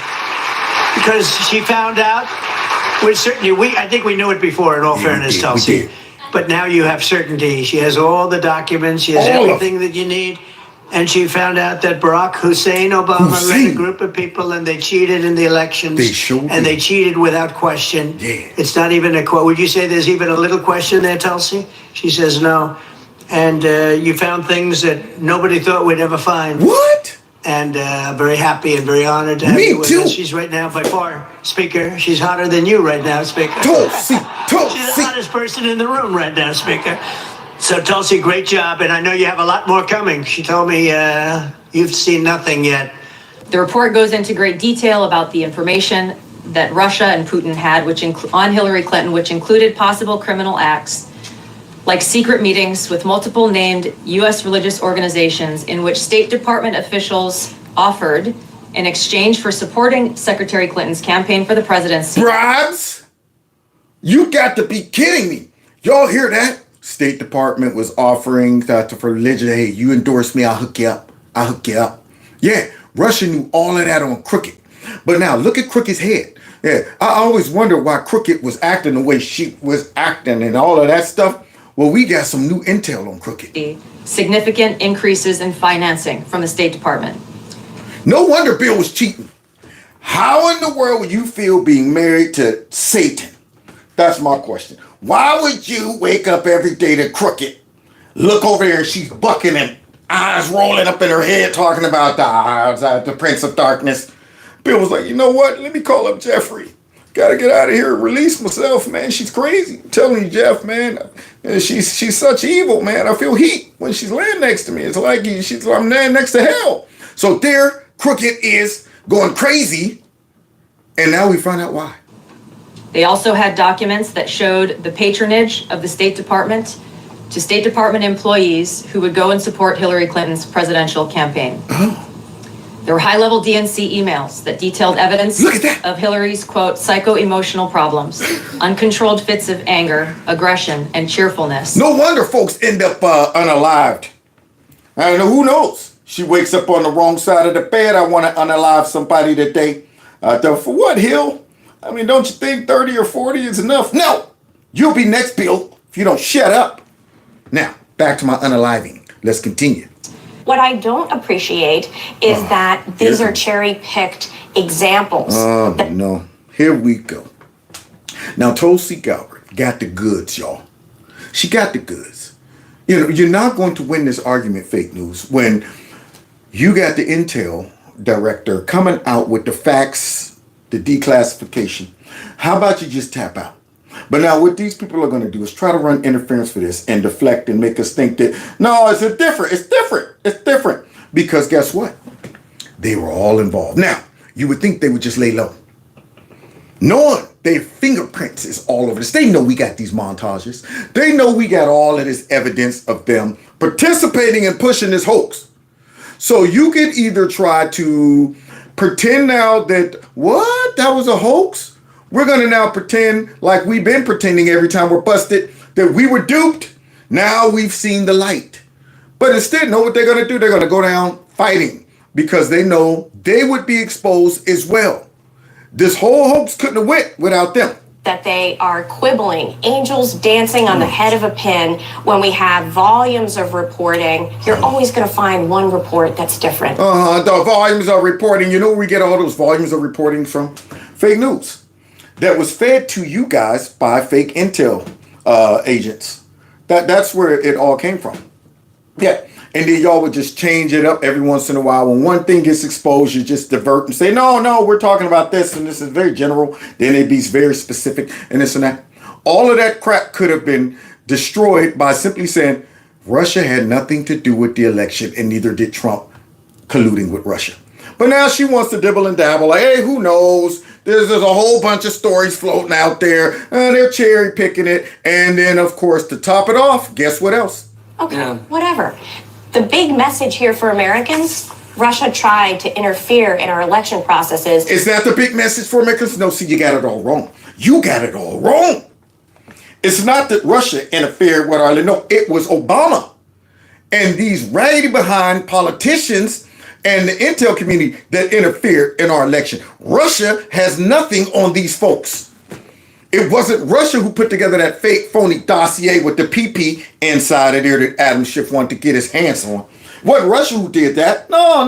[SPEAKER 20] Because she found out, I think we knew it before, in all fairness, Tulsa. But now you have certainty. She has all the documents. She has everything that you need. And she found out that Barack Hussein Obama led a group of people and they cheated in the elections. They cheated without question.
[SPEAKER 1] Yeah.
[SPEAKER 20] It's not even a quote. Would you say there's even a little question there, Tulsi? She says no. And you found things that nobody thought we'd ever find.
[SPEAKER 1] What?
[SPEAKER 20] and very happy and very honored to have you with us. She's right now, by far, Speaker. She's hotter than you right now, Speaker. She's the hottest person in the room right now, Speaker. So, Tulsi, great job, and I know you have a lot more coming. She told me you've seen nothing yet.
[SPEAKER 21] The report goes into great detail about the information that Russia and Putin had on Hillary Clinton, which included possible criminal acts, like secret meetings with multiple named U.S. religious organizations in which State Department officials offered, in exchange for supporting Secretary Clinton's campaign for the presidency.
[SPEAKER 1] Bribes? You got to be kidding me. Y'all hear that? State Department was offering for religion, hey, you endorse me, I'll hook you up. I'll hook you up. Yeah, Russia knew all of that on Crooked. But now look at Crooked's head. Yeah, I always wonder why Crooked was acting the way she was acting and all of that stuff. Well, we got some new intel on Crooked.
[SPEAKER 21] Significant increases in financing from the State Department.
[SPEAKER 1] No wonder Bill was cheating. How in the world would you feel being married to Satan? That's my question. Why would you wake up every day to Crooked, look over there and she's bucking and eyes rolling up in her head talking about the Prince of Darkness? Bill was like, you know what? Let me call up Jeffrey. Gotta get out of here and release myself, man. She's crazy. I'm telling you, Jeff, man. She's such evil, man. I feel heat when she's laying next to me. It's like I'm laying next to hell. So there, Crooked is going crazy, and now we find out why.
[SPEAKER 21] They also had documents that showed the patronage of the State Department to State Department employees who would go and support Hillary Clinton's presidential campaign.
[SPEAKER 1] Oh.
[SPEAKER 21] There were high-level DNC emails that detailed evidence of Hillary's, quote, psycho-emotional problems, uncontrolled fits of anger, aggression, and cheerfulness.
[SPEAKER 1] No wonder folks end up unalived. I don't know, who knows? She wakes up on the wrong side of the bed. I want to unalive somebody today. For what, Hill? I mean, don't you think 30 or 40 is enough? No! You'll be next, Bill, if you don't shut up. Now, back to my unaliving. Let's continue.
[SPEAKER 6] What I don't appreciate is that these are cherry-picked examples.
[SPEAKER 1] Oh, no. Here we go. Now, Tulsi Galbraith got the goods, y'all. She got the goods. You know, you're not going to win this argument, fake news, when you got the intel director coming out with the facts, the declassification. How about you just tap out? But now what these people are going to do is try to run interference for this and deflect and make us think that, no, it's different. Because guess what? They were all involved. Now, you would think they would just lay low. Knowing their fingerprints is all over this. They know we got these montages. They know we got all of this evidence of them participating and pushing this hoax. So you could either try to pretend now that, what? That was a hoax? We're going to now pretend like we've been pretending every time we're busted that we were duped. Now we've seen the light. But instead, know what they're going to do? They're going to go down fighting because they know they would be exposed as well. This whole hoax couldn't have went without them.
[SPEAKER 6] That they are quibbling, angels dancing on the head of a pin. When we have volumes of reporting, you're always going to find one report that's different.
[SPEAKER 1] The volumes of reporting. You know where we get all those volumes of reporting from? Fake news. That was fed to you guys by fake intel agents. That's where it all came from. Yeah. And then y'all would just change it up every once in a while. When one thing gets exposed, you just divert and say, no, we're talking about this, and this is very general. Then it'd be very specific, and this and that. All of that crap could have been destroyed by simply saying Russia had nothing to do with the election, and neither did Trump colluding with Russia. But now she wants to dibble and dabble. Like, hey, who knows? There's a whole bunch of stories floating out there. They're cherry picking it. And then, of course, to top it off, guess what else?
[SPEAKER 6] Okay, whatever. The big message here for Americans, Russia tried to interfere in our election processes.
[SPEAKER 1] Is that the big message for Americans? No, see, you got it all wrong. You got it all wrong. It's not that Russia interfered with our election. No, it was Obama and these raggedy behind politicians and the intel community that interfered in our election. Russia has nothing on these folks. It wasn't Russia who put together that fake phony dossier with the PP inside of there that Adam Schiff wanted to get his hands on. It wasn't Russia who did that. No.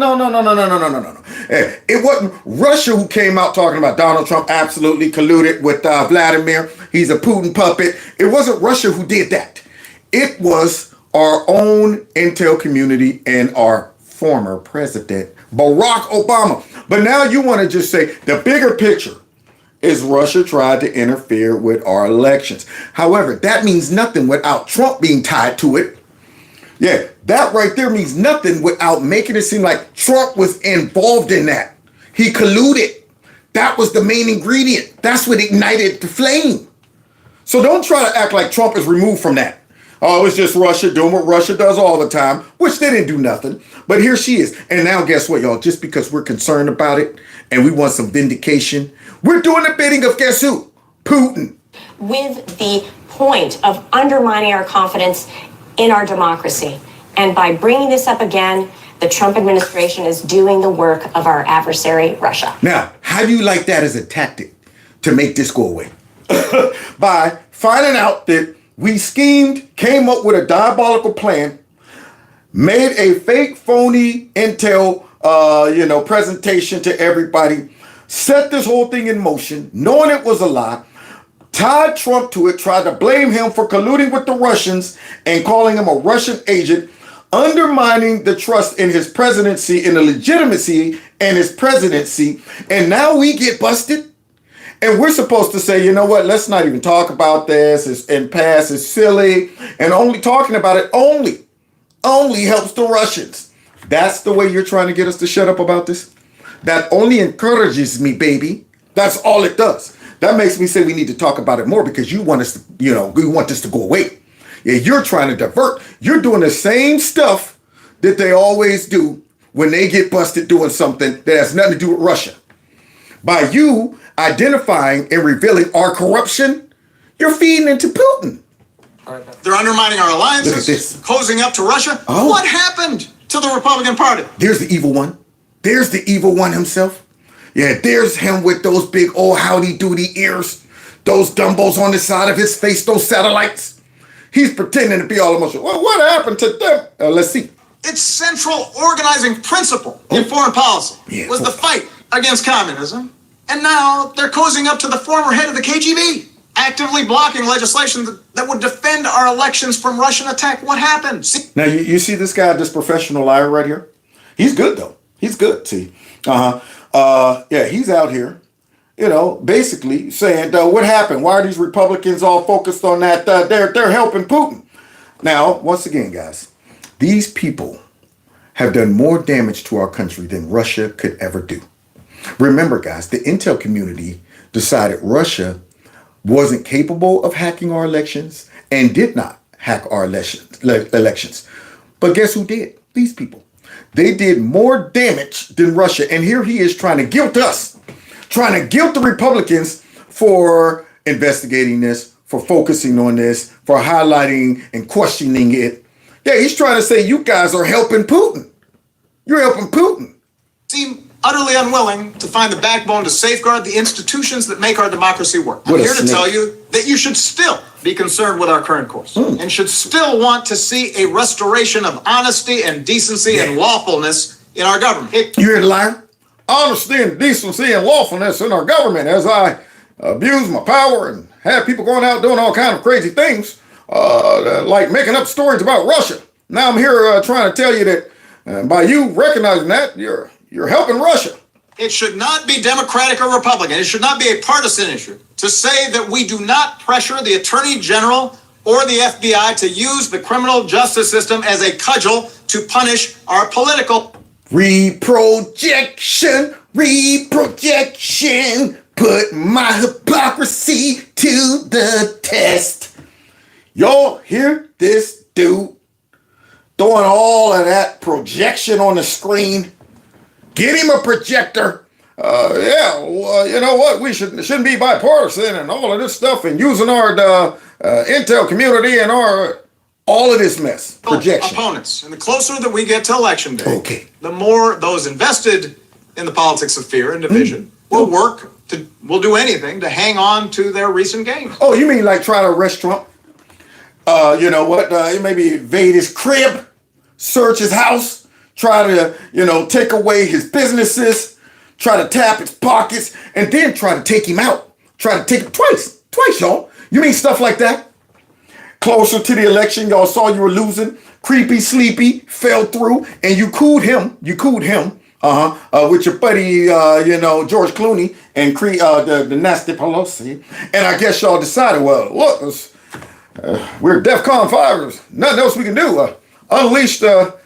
[SPEAKER 1] It wasn't Russia who came out talking about Donald Trump absolutely colluded with Vladimir. He's a Putin puppet. It wasn't Russia who did that. It was our own intel community and our former president, Barack Obama. But now you want to just say the bigger picture is Russia tried to interfere with our elections. However, that means nothing without Trump being tied to it. Yeah, that right there means nothing without making it seem like Trump was involved in that. He colluded. That was the main ingredient. That's what ignited the flame. So don't try to act like Trump is removed from that. Oh, it's just Russia doing what Russia does all the time, which they didn't do nothing. But here she is. And now guess what, y'all? Just because we're concerned about it and we want some vindication, we're doing the bidding of guess who? Putin.
[SPEAKER 6] With the point of undermining our confidence in our democracy. And by bringing this up again, the Trump administration is doing the work of our adversary, Russia.
[SPEAKER 1] Now, how do you like that as a tactic to make this go away? By finding out that we schemed, came up with a diabolical plan, made a fake, phony intel, presentation to everybody, set this whole thing in motion, knowing it was a lie, tied Trump to it, tried to blame him for colluding with the Russians and calling him a Russian agent, undermining the trust in his presidency and the legitimacy in his presidency. And now we get busted. And we're supposed to say, you know what, let's not even talk about this and pass. It's silly. And only talking about it only helps the Russians. That's the way you're trying to get us to shut up about this? That only encourages me, baby. That's all it does. That makes me say we need to talk about it more because you want us to, we want this to go away. Yeah, you're trying to divert. You're doing the same stuff that they always do when they get busted doing something that has nothing to do with Russia. By you identifying and revealing our corruption, you're feeding into Putin.
[SPEAKER 3] They're undermining our alliances, closing up to Russia. Oh. What happened to the Republican Party?
[SPEAKER 1] There's the evil one. There's the evil one himself. Yeah, there's him with those big old howdy-doody ears, those Dumbos on the side of his face, those satellites. He's pretending to be all emotional. Well, what happened to them? Let's see.
[SPEAKER 3] Its central organizing principle in foreign policy was the fight against communism. And now they're cozying up to the former head of the KGB, actively blocking legislation that would defend our elections from Russian attack. What happened? See?
[SPEAKER 1] Now, you see this guy, this professional liar right here? He's good, though. He's good, see. He's out here, basically saying, what happened? Why are these Republicans all focused on that? They're helping Putin. Now, once again, guys, these people have done more damage to our country than Russia could ever do. Remember, guys, the intel community decided Russia wasn't capable of hacking our elections and did not hack our elections. But guess who did? These people. They did more damage than Russia. And here he is trying to guilt us, trying to guilt the Republicans for investigating this, for focusing on this, for highlighting and questioning it. Yeah, he's trying to say you guys are helping Putin. You're helping Putin.
[SPEAKER 3] Seem utterly unwilling to find the backbone to safeguard the institutions that make our democracy work. I'm here to tell you that you should still be concerned with our current course and should still want to see a restoration of honesty and decency and lawfulness in our government.
[SPEAKER 1] You hear the liar? Honesty and decency and lawfulness in our government as I abuse my power and have people going out doing all kinds of crazy things, like making up stories about Russia. Now I'm here trying to tell you that by you recognizing that, you're helping Russia.
[SPEAKER 3] It should not be Democratic or Republican. It should not be a partisan issue to say that we do not pressure the Attorney General or the FBI to use the criminal justice system as a cudgel to punish our political
[SPEAKER 1] reprojection. Put my hypocrisy to the test. Y'all hear this dude throwing all of that projection on the screen? Get him a projector. You know what? We shouldn't be bipartisan and all of this stuff and using our intel community and all of this mess. Projection.
[SPEAKER 3] Opponents. And the closer that we get to election day, the more those invested in the politics of fear and division will do anything to hang on to their recent gains.
[SPEAKER 1] Oh, you mean like try to arrest Trump? Maybe invade his crib, search his house, try to, take away his businesses, try to tap his pockets, and then try to take him out. Try to take him twice, y'all. You mean stuff like that? Closer to the election, y'all saw you were losing. Creepy, sleepy, fell through, and you cooled him. With your buddy, George Clooney and the nasty Pelosi. And I guess y'all decided, well, look, we're DEFCON 5. Nothing else we can do. Unleash the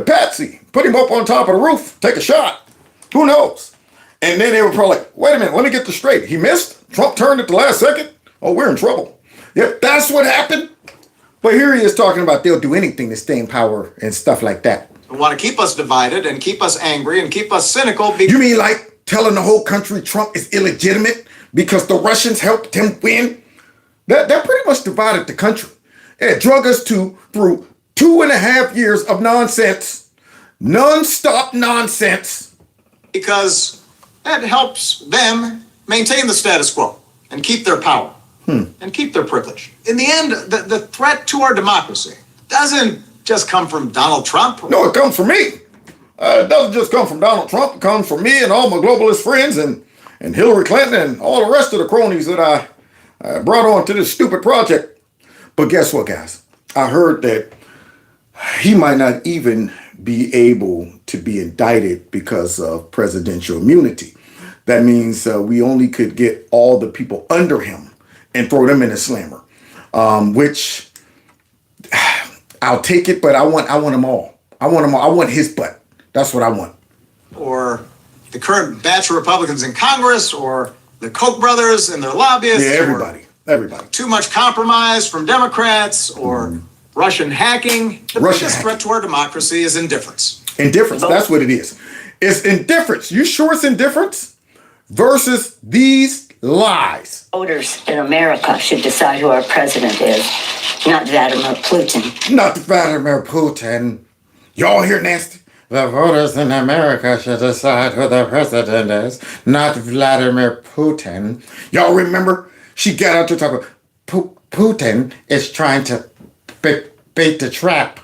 [SPEAKER 1] patsy. Put him up on top of the roof. Take a shot. Who knows? And then they were probably like, wait a minute, let me get this straight. He missed? Trump turned at the last second? Oh, we're in trouble. Yep, that's what happened. But here he is talking about they'll do anything to stay in power and stuff like that.
[SPEAKER 3] They want to keep us divided and keep us angry and keep us cynical.
[SPEAKER 1] You mean like telling the whole country Trump is illegitimate because the Russians helped him win? That pretty much divided the country. It drug us through 2.5 years of nonsense, non-stop nonsense.
[SPEAKER 3] Because that helps them maintain the status quo and keep their power and keep their privilege. In the end, the threat to our democracy doesn't just come from Donald Trump.
[SPEAKER 1] No, it comes from me. It doesn't just come from Donald Trump. It comes from me and all my globalist friends and Hillary Clinton and all the rest of the cronies that I brought on to this stupid project. But guess what, guys? I heard that he might not even be able to be indicted because of presidential immunity. That means we only could get all the people under him and throw them in a slammer, which I'll take it, but I want them all. I want them all. I want his butt. That's what I want.
[SPEAKER 3] Or the current batch of Republicans in Congress, or the Koch brothers and their lobbyists.
[SPEAKER 1] Yeah, everybody.
[SPEAKER 3] Too much compromise from Democrats, or Russian hacking. The biggest threat to our democracy is indifference.
[SPEAKER 1] Indifference, that's what it is. It's indifference. You sure it's indifference? Versus these lies.
[SPEAKER 2] Voters in America should decide who our president is, not Vladimir Putin.
[SPEAKER 1] Not Vladimir Putin. Y'all hear nasty? The voters in America should decide who the president is, not Vladimir Putin. Y'all remember? She got out to talk about Putin is trying to bait the trap.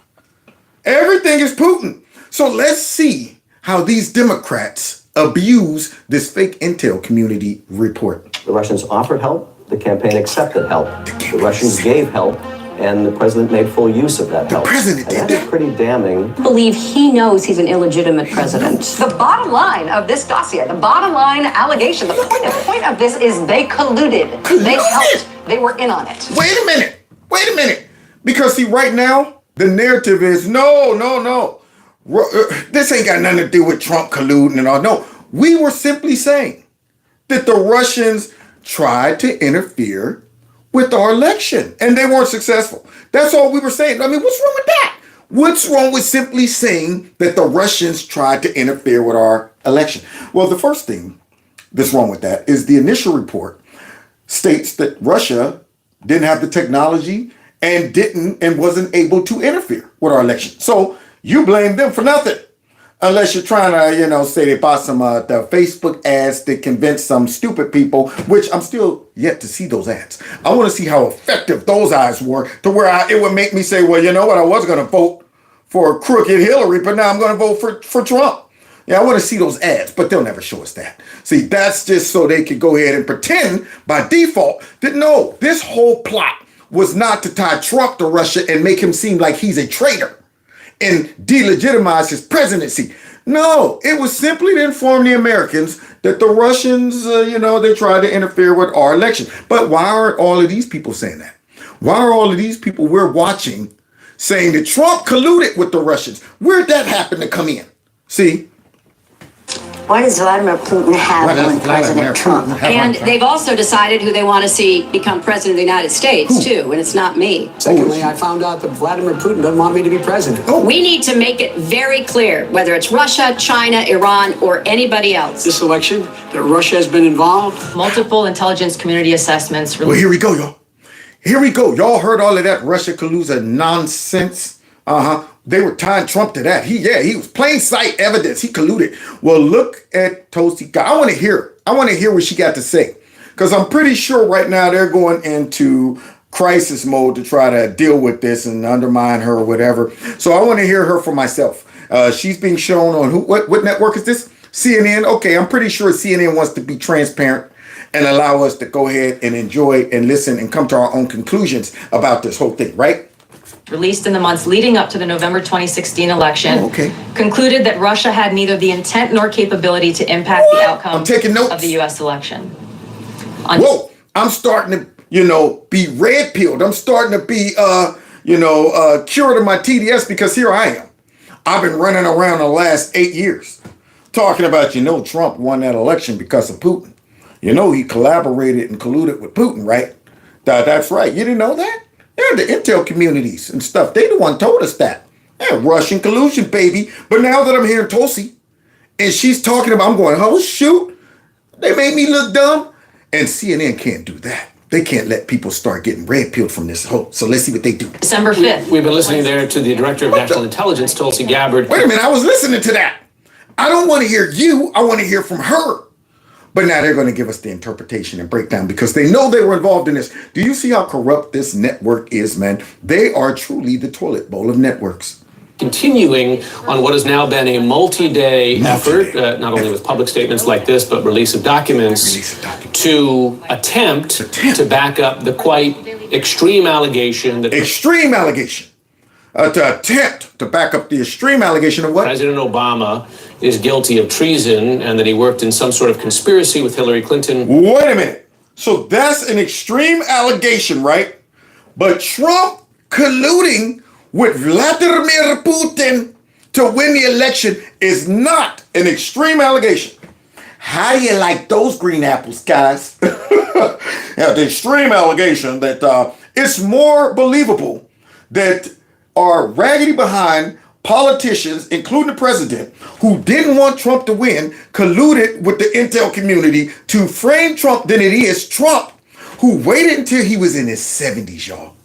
[SPEAKER 1] Everything is Putin. So let's see how these Democrats abuse this fake intel community report.
[SPEAKER 7] The Russians offered help. The campaign accepted help. The Russians gave help. And the president made full use of that help.
[SPEAKER 1] President did
[SPEAKER 7] that's pretty damning.
[SPEAKER 18] I believe he knows he's an illegitimate president. The bottom line of this dossier, the bottom line allegation, the point of this is they colluded. They helped. They were in on it.
[SPEAKER 1] Wait a minute. Because see, right now, the narrative is no. This ain't got nothing to do with Trump colluding and all. No, we were simply saying that the Russians tried to interfere with our election, and they weren't successful. That's all we were saying. I mean, what's wrong with that? What's wrong with simply saying that the Russians tried to interfere with our election? Well, the first thing that's wrong with that is the initial report states that Russia didn't have the technology and wasn't able to interfere with our election. So you blame them for nothing. Unless you're trying to, say they bought some the Facebook ads to convince some stupid people, which I'm still yet to see those ads. I want to see how effective those ads were to where it would make me say, well, you know what? I was going to vote for crooked Hillary, but now I'm going to vote for Trump. Yeah, I want to see those ads, but they'll never show us that. See, that's just so they could go ahead and pretend by default that no, this whole plot was not to tie Trump to Russia and make him seem like he's a traitor and delegitimize his presidency. No, it was simply to inform the Americans that the Russians, they tried to interfere with our election. But why aren't all of these people saying that? Why are all of these people we're watching saying that Trump colluded with the Russians? Where'd that happen to come in? See?
[SPEAKER 2] Why does Vladimir Putin have on President Trump?
[SPEAKER 21] And they've also decided who they want to see become president of the United States, too, and it's not me.
[SPEAKER 22] Secondly, I found out that Vladimir Putin doesn't want me to be president.
[SPEAKER 21] We need to make it very clear, whether it's Russia, China, Iran, or anybody else.
[SPEAKER 22] This election, that Russia has been involved.
[SPEAKER 21] Multiple intelligence community assessments.
[SPEAKER 1] Well, here we go, y'all. Here we go. Y'all heard all of that Russia collusion nonsense? They were tying Trump to that. He was plain sight evidence. He colluded. Well, look at Tulsa. I want to hear what she got to say. Because I'm pretty sure right now they're going into crisis mode to try to deal with this and undermine her or whatever. So I want to hear her for myself. She's being shown on what network is this? CNN. Okay, I'm pretty sure CNN wants to be transparent and allow us to go ahead and enjoy and listen and come to our own conclusions about this whole thing, right?
[SPEAKER 21] released in the months leading up to the November 2016 election, concluded that Russia had neither the intent nor capability to impact the outcome of the U.S. election.
[SPEAKER 1] Whoa, I'm starting to, be red-pilled. I'm starting to be, cured of my TDS because here I am. I've been running around the last 8 years talking about, Trump won that election because of Putin. He collaborated and colluded with Putin, right? That's right. You didn't know that? Yeah, the intel communities and stuff, they the one told us that. Yeah, Russian collusion, baby. But now that I'm hearing Tulsa, and she's talking about, I'm going, oh, shoot. They made me look dumb. And CNN can't do that. They can't let people start getting red-pilled from this hoax. So let's see what they do.
[SPEAKER 21] December 5th.
[SPEAKER 14] We've been listening there to the Director of National Intelligence, Tulsi Gabbard.
[SPEAKER 1] Wait a minute, I was listening to that. I don't want to hear you. I want to hear from her. But now they're going to give us the interpretation and breakdown because they know they were involved in this. Do you see how corrupt this network is, man? They are truly the toilet bowl of networks.
[SPEAKER 14] Continuing on what has now been a multi-day effort, not only with public statements like this, but release of documents to attempt to back up the quite extreme allegation that...
[SPEAKER 1] Extreme allegation. To attempt to back up the extreme allegation of what?
[SPEAKER 14] President Obama is guilty of treason and that he worked in some sort of conspiracy with Hillary Clinton.
[SPEAKER 1] Wait a minute. So that's an extreme allegation, right? But Trump colluding with Vladimir Putin to win the election is not an extreme allegation. How do you like those green apples, guys? The extreme allegation that it's more believable that are raggedy behind politicians, including the president, who didn't want Trump to win, colluded with the intel community to frame Trump than it is Trump, who waited until he was in his 70s, y'all.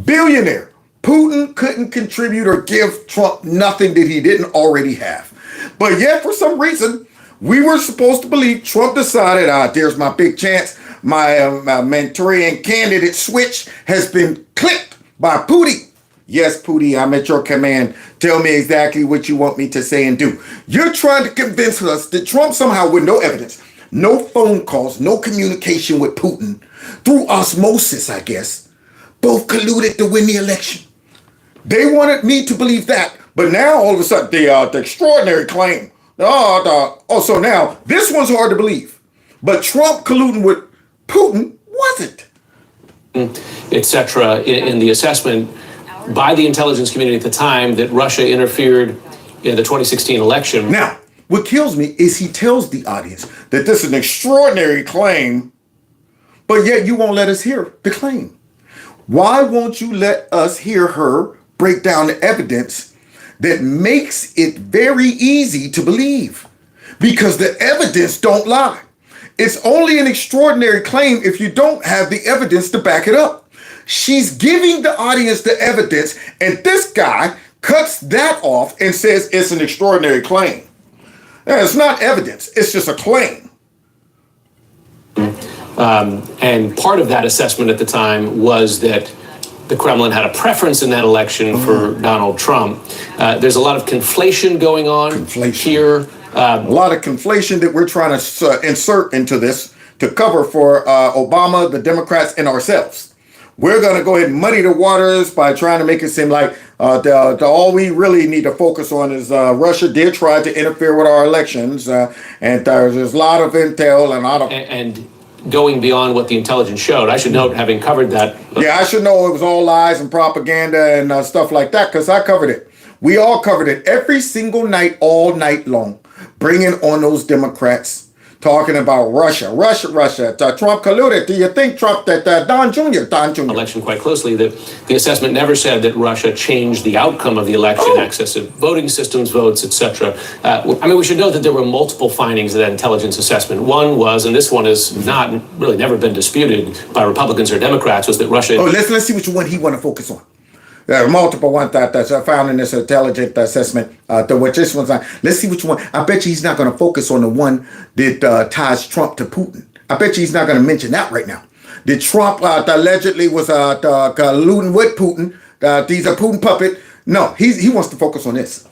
[SPEAKER 1] Billionaire. Putin couldn't contribute or give Trump nothing that he didn't already have. But yet, for some reason, we were supposed to believe Trump decided, there's my big chance. My Manchurian candidate switch has been clicked by Putin. Yes, Pootie, I'm at your command. Tell me exactly what you want me to say and do. You're trying to convince us that Trump somehow, with no evidence, no phone calls, no communication with Putin, through osmosis, I guess, both colluded to win the election. They wanted me to believe that. But now, all of a sudden, the extraordinary claim. So now, this one's hard to believe. But Trump colluding with Putin wasn't.
[SPEAKER 14] Etc. in the assessment by the intelligence community at the time that Russia interfered in the 2016 election.
[SPEAKER 1] Now, what kills me is he tells the audience that this is an extraordinary claim, but yet you won't let us hear the claim. Why won't you let us hear her break down the evidence that makes it very easy to believe? Because the evidence don't lie. It's only an extraordinary claim if you don't have the evidence to back it up. She's giving the audience the evidence, and this guy cuts that off and says it's an extraordinary claim. It's not evidence, it's just a claim.
[SPEAKER 14] And part of that assessment at the time was that the Kremlin had a preference in that election for Donald Trump. There's a lot of conflation going on here.
[SPEAKER 1] A lot of conflation that we're trying to insert into this to cover for Obama, the Democrats, and ourselves. We're going to go ahead and muddy the waters by trying to make it seem like all we really need to focus on is Russia did try to interfere with our elections, and there's a lot of intel and a lot of...
[SPEAKER 14] And going beyond what the intelligence showed, I should note, having covered that...
[SPEAKER 1] Yeah, I should know it was all lies and propaganda and stuff like that, because I covered it. We all covered it every single night, all night long, bringing on those Democrats, talking about Russia. Trump colluded. Do you think Trump, that Don Jr.
[SPEAKER 14] Election quite closely, that the assessment never said that Russia changed the outcome of the election, access to voting systems, votes, etc. We should note that there were multiple findings of that intelligence assessment. One was, and this one has not really never been disputed by Republicans or Democrats, was that Russia...
[SPEAKER 1] Let's see which one he want to focus on. There are multiple ones that's found in this intelligence assessment. Which this one's on. Let's see which one. I bet you he's not going to focus on the one that ties Trump to Putin. I bet you he's not going to mention that right now. That Trump allegedly was colluding with Putin. He's a Putin puppet. No, he wants to focus on this.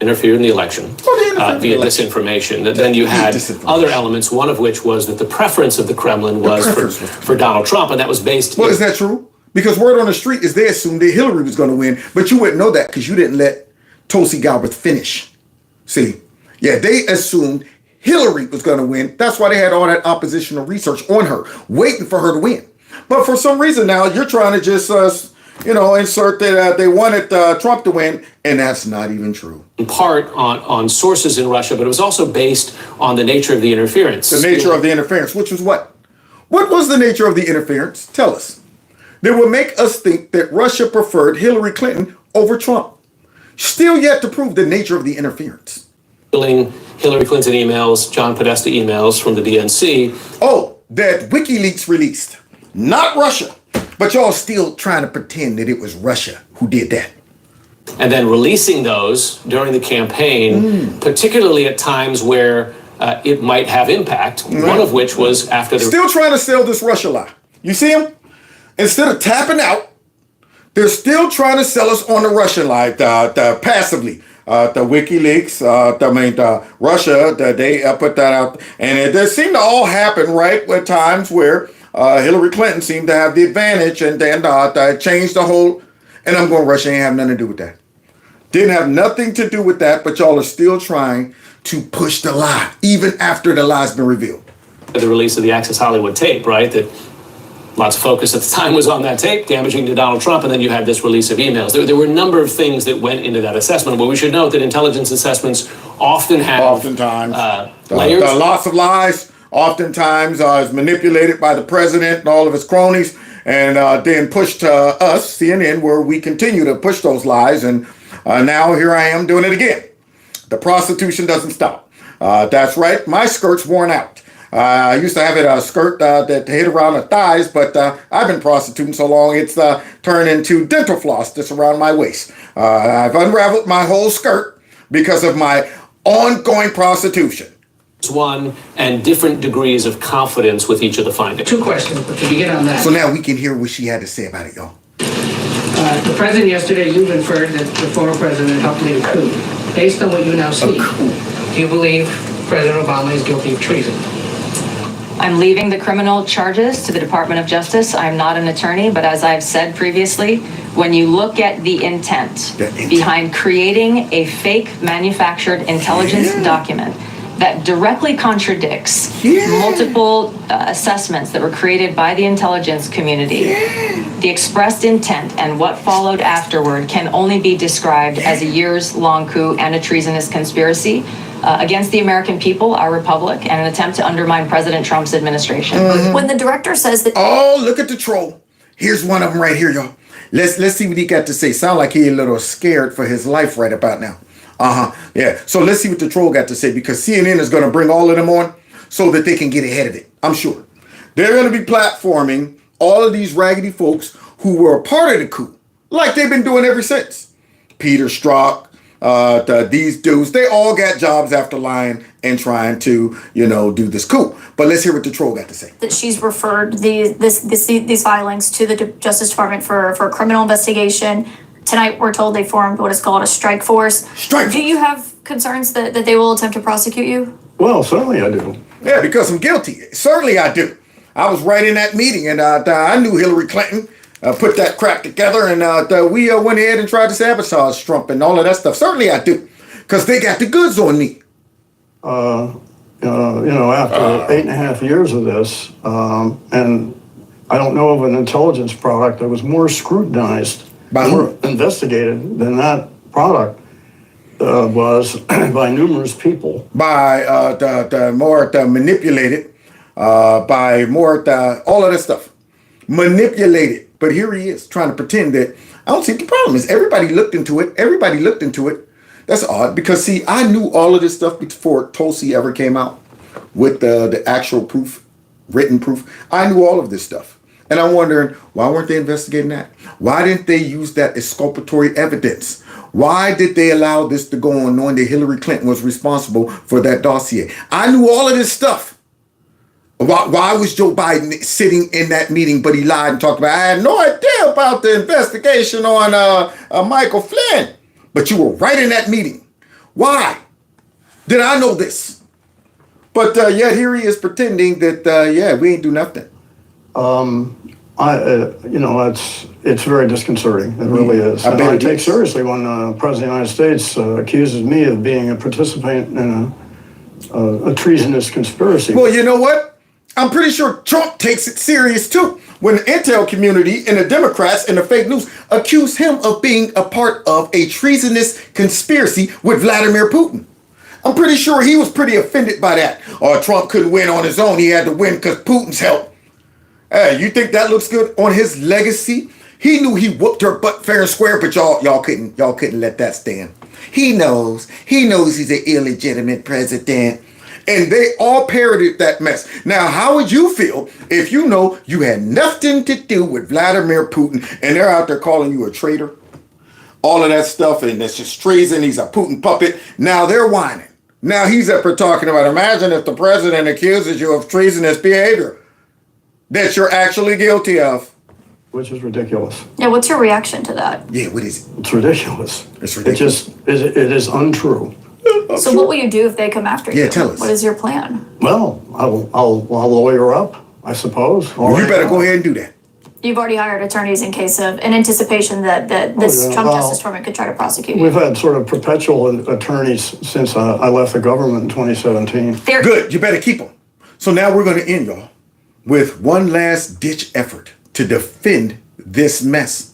[SPEAKER 14] Interfered in the election via disinformation. Then you had other elements, one of which was that the preference of the Kremlin was for Donald Trump, and that was based...
[SPEAKER 1] Well, is that true? Because word on the street is they assumed that Hillary was going to win, but you wouldn't know that because you didn't let Tulsi Galbraith finish. See, yeah, they assumed Hillary was going to win. That's why they had all that oppositional research on her, waiting for her to win. But for some reason now, you're trying to just, insert that they wanted Trump to win, and that's not even true.
[SPEAKER 14] In part on sources in Russia, but it was also based on the nature of the interference.
[SPEAKER 1] The nature of the interference, which was what? What was the nature of the interference? Tell us. That would make us think that Russia preferred Hillary Clinton over Trump. Still yet to prove the nature of the interference.
[SPEAKER 14] Hillary Clinton emails, John Podesta emails from the DNC.
[SPEAKER 1] Oh, that WikiLeaks released. Not Russia. But y'all still trying to pretend that it was Russia who did that.
[SPEAKER 14] And then releasing those during the campaign, particularly at times where it might have impact, one of which was after the...
[SPEAKER 1] Still trying to sell this Russia lie. You see them? Instead of tapping out, they're still trying to sell us on the Russian lie, passively. The WikiLeaks, Russia, they put that out. And it seemed to all happen, right, at times where Hillary Clinton seemed to have the advantage and then changed the whole... And I'm going, Russia ain't have nothing to do with that. Didn't have nothing to do with that, but y'all are still trying to push the lie, even after the lie's been revealed.
[SPEAKER 14] The release of the Access Hollywood tape, right, that... Lots of focus at the time was on that tape, damaging to Donald Trump, and then you had this release of emails. There were a number of things that went into that assessment, but we should note that intelligence assessments often have...
[SPEAKER 1] Oftentimes.
[SPEAKER 14] Layers.
[SPEAKER 1] The lots of lies oftentimes is manipulated by the president and all of his cronies, and then pushed to us, CNN, where we continue to push those lies, and now here I am doing it again. The prostitution doesn't stop. That's right, my skirt's worn out. I used to have a skirt that hit around the thighs, but I've been prostituting so long it's turned into dental floss that's around my waist. I've unraveled my whole skirt because of my ongoing prostitution.
[SPEAKER 14] One, and different degrees of confidence with each of the findings.
[SPEAKER 5] Two questions, but to begin on that.
[SPEAKER 1] So now we can hear what she had to say about it, y'all.
[SPEAKER 5] The president yesterday, you've inferred that the former president helped lead a coup. Based on what you now see, do you believe President Obama is guilty of treason?
[SPEAKER 21] I'm leaving the criminal charges to the Department of Justice. I'm not an attorney, but as I've said previously, when you look at the intent behind creating a fake manufactured intelligence document that directly contradicts multiple assessments that were created by the intelligence community, the expressed intent and what followed afterward can only be described as a years-long coup and a treasonous conspiracy against the American people, our republic, and an attempt to undermine President Trump's administration.
[SPEAKER 8] When the director says that...
[SPEAKER 1] Oh, look at the troll. Here's one of them right here, y'all. Let's see what he got to say. Sound like he a little scared for his life right about now. Yeah. So let's see what the troll got to say, because CNN is going to bring all of them on so that they can get ahead of it. I'm sure. They're going to be platforming all of these raggedy folks who were a part of the coup, like they've been doing ever since. Peter Strzok, these dudes, they all got jobs after lying and trying to, do this coup. But let's hear what the troll got to say.
[SPEAKER 8] That she's referred these filings to the Justice Department for a criminal investigation. Tonight, we're told they formed what is called a strike force. Do you have concerns that they will attempt to prosecute you?
[SPEAKER 23] Well, certainly I do.
[SPEAKER 1] Yeah, because I'm guilty. Certainly I do. I was right in that meeting, and I knew Hillary Clinton put that crap together, and we went ahead and tried to sabotage Trump and all of that stuff. Certainly I do, because they got the goods on me.
[SPEAKER 23] After 8.5 years of this, and I don't know of an intelligence product that was more scrutinized, more investigated than that product was by numerous people.
[SPEAKER 1] By more manipulated, by more all of that stuff. Manipulated. But here he is trying to pretend that I don't see the problem is everybody looked into it. Everybody looked into it. That's odd because, see, I knew all of this stuff before Tulsi ever came out with the actual proof, written proof. I knew all of this stuff. And I'm wondering, why weren't they investigating that? Why didn't they use that exculpatory evidence? Why did they allow this to go on knowing that Hillary Clinton was responsible for that dossier? I knew all of this stuff. Why was Joe Biden sitting in that meeting, but he lied and talked about, I had no idea about the investigation on Michael Flynn. But you were right in that meeting. Why did I know this? But yet here he is pretending that, we ain't do nothing.
[SPEAKER 23] it's very disconcerting. It really is. I take seriously when the President of the United States accuses me of being a participant in a treasonous conspiracy.
[SPEAKER 1] Well, you know what? I'm pretty sure Trump takes it serious too. When the intel community and the Democrats and the fake news accuse him of being a part of a treasonous conspiracy with Vladimir Putin. I'm pretty sure he was pretty offended by that. Or Trump couldn't win on his own. He had to win because Putin's help. Hey, you think that looks good on his legacy? He knew he whooped her butt fair and square, but y'all couldn't let that stand. He knows he's an illegitimate president. And they all parroted that mess. Now, how would you feel if you know you had nothing to do with Vladimir Putin and they're out there calling you a traitor? All of that stuff, and that's just treason. He's a Putin puppet. Now they're whining. Now he's up there talking about, imagine if the president accuses you of treasonous behavior that you're actually guilty of.
[SPEAKER 23] Which is ridiculous.
[SPEAKER 8] Yeah, what's your reaction to that?
[SPEAKER 1] Yeah, what is it?
[SPEAKER 23] It's ridiculous.
[SPEAKER 1] It's ridiculous.
[SPEAKER 23] It is untrue.
[SPEAKER 8] So what will you do if they come after you?
[SPEAKER 1] Yeah, tell us.
[SPEAKER 8] What is your plan?
[SPEAKER 23] Well, I'll lawyer up, I suppose.
[SPEAKER 1] Well, you better go ahead and do that.
[SPEAKER 8] You've already hired attorneys in case of, in anticipation that this Trump Justice Department could try to prosecute you.
[SPEAKER 23] We've had sort of perpetual attorneys since I left the government in 2017.
[SPEAKER 1] Good, you better keep them. So now we're going to end, y'all, with one last ditch effort to defend this mess.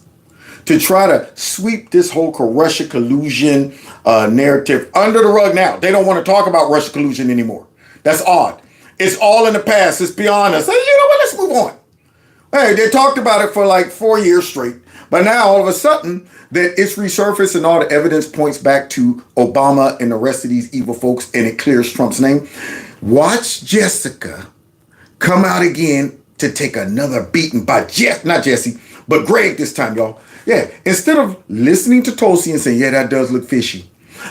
[SPEAKER 1] To try to sweep this whole Russia collusion narrative under the rug now. They don't want to talk about Russia collusion anymore. That's odd. It's all in the past. It's beyond us. Hey, you know what? Let's move on. Hey, they talked about it for like 4 years straight. But now all of a sudden that it's resurfaced and all the evidence points back to Obama and the rest of these evil folks and it clears Trump's name. Watch Jessica come out again to take another beating by not Jesse, but Greg this time, y'all. Yeah, instead of listening to Tulsi and saying, yeah, that does look fishy,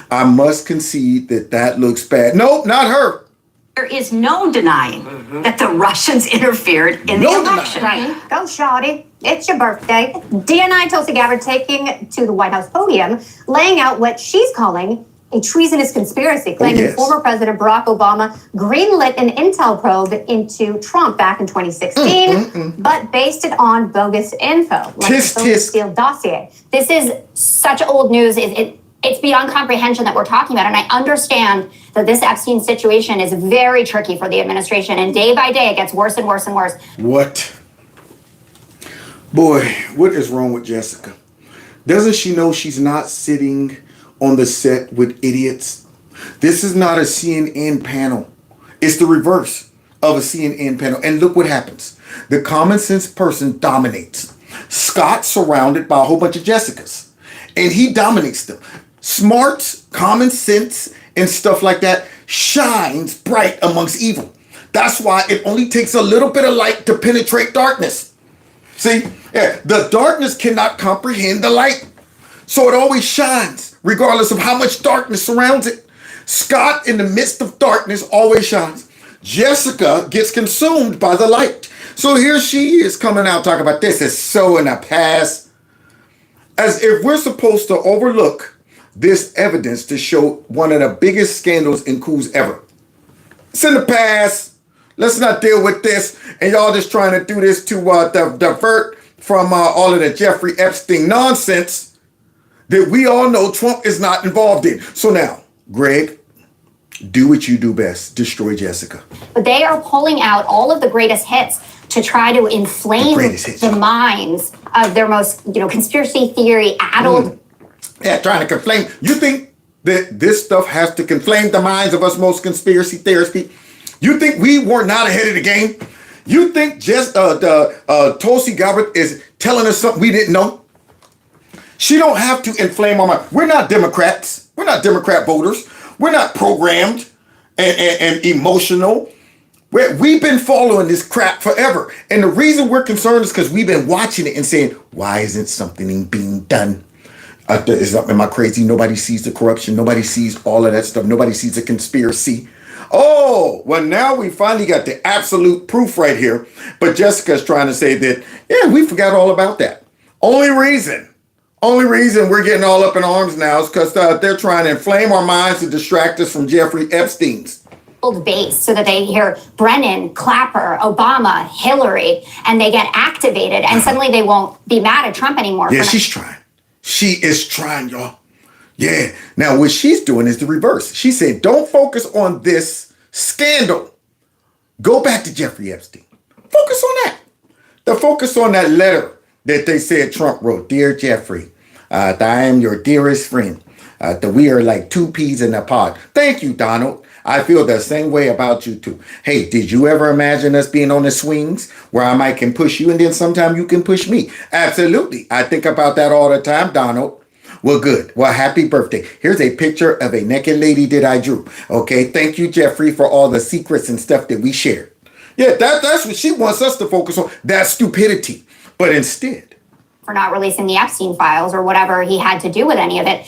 [SPEAKER 1] I must concede that looks bad. Nope, not her.
[SPEAKER 9] There is no denying that the Russians interfered in the election.
[SPEAKER 10] Right. Go, shawty. It's your birthday. DNI Tulsi Gabbard taking to the White House podium, laying out what she's calling a treasonous conspiracy, claiming former President Barack Obama greenlit an intel probe into Trump back in 2016, but based it on bogus info, like the Steele dossier. This is such old news. It's beyond comprehension that we're talking about. And I understand that this Epstein situation is very tricky for the administration. And day by day, it gets worse and worse and worse.
[SPEAKER 1] What? Boy, what is wrong with Jessica? Doesn't she know she's not sitting on the set with idiots? This is not a CNN panel. It's the reverse of a CNN panel. And look what happens. The common sense person dominates. Scott's surrounded by a whole bunch of Jessicas. And he dominates them. Smarts, common sense, and stuff like that shines bright amongst evil. That's why it only takes a little bit of light to penetrate darkness. See, the darkness cannot comprehend the light. So it always shines, regardless of how much darkness surrounds it. Scott, in the midst of darkness, always shines. Jessica gets consumed by the light. So here she is coming out talking about this is so in the past. As if we're supposed to overlook this evidence to show one of the biggest scandals in coups ever. It's in the past. Let's not deal with this. And y'all just trying to do this to divert from all of the Jeffrey Epstein nonsense that we all know Trump is not involved in. So now, Greg, do what you do best. Destroy Jessica.
[SPEAKER 10] But they are pulling out all of the greatest hits to try to inflame the minds of their most, conspiracy theory addled.
[SPEAKER 1] Yeah, trying to conflame. You think that this stuff has to conflame the minds of us most conspiracy theorists? You think we were not ahead of the game? You think just Tulsi Gabbard is telling us something we didn't know? She don't have to inflame our mind. We're not Democrats. We're not Democrat voters. We're not programmed and emotional. We've been following this crap forever. And the reason we're concerned is because we've been watching it and saying, why isn't something being done? Am I crazy? Nobody sees the corruption. Nobody sees all of that stuff. Nobody sees the conspiracy. Oh, well, now we finally got the absolute proof right here. But Jessica's trying to say that, yeah, we forgot all about that. Only reason we're getting all up in arms now is because they're trying to inflame our minds to distract us from Jeffrey Epstein's.
[SPEAKER 10] old base so that they hear Brennan, Clapper, Obama, Hillary, and they get activated, and suddenly they won't be mad at Trump anymore.
[SPEAKER 1] Yeah, she's trying. She is trying, y'all. Yeah. Now, what she's doing is the reverse. She said, don't focus on this scandal. Go back to Jeffrey Epstein. Focus on that. The focus on that letter that they said Trump wrote. Dear Jeffrey, I am your dearest friend. We are like two peas in a pod. Thank you, Donald. I feel the same way about you too. Hey, did you ever imagine us being on the swings where I might can push you and then sometime you can push me? Absolutely. I think about that all the time, Donald. Well, good. Well, happy birthday. Here's a picture of a naked lady that I drew. Okay, thank you, Jeffrey, for all the secrets and stuff that we shared. Yeah, that's what she wants us to focus on. That stupidity. But instead,
[SPEAKER 10] for not releasing the Epstein files or whatever he had to do with any of it.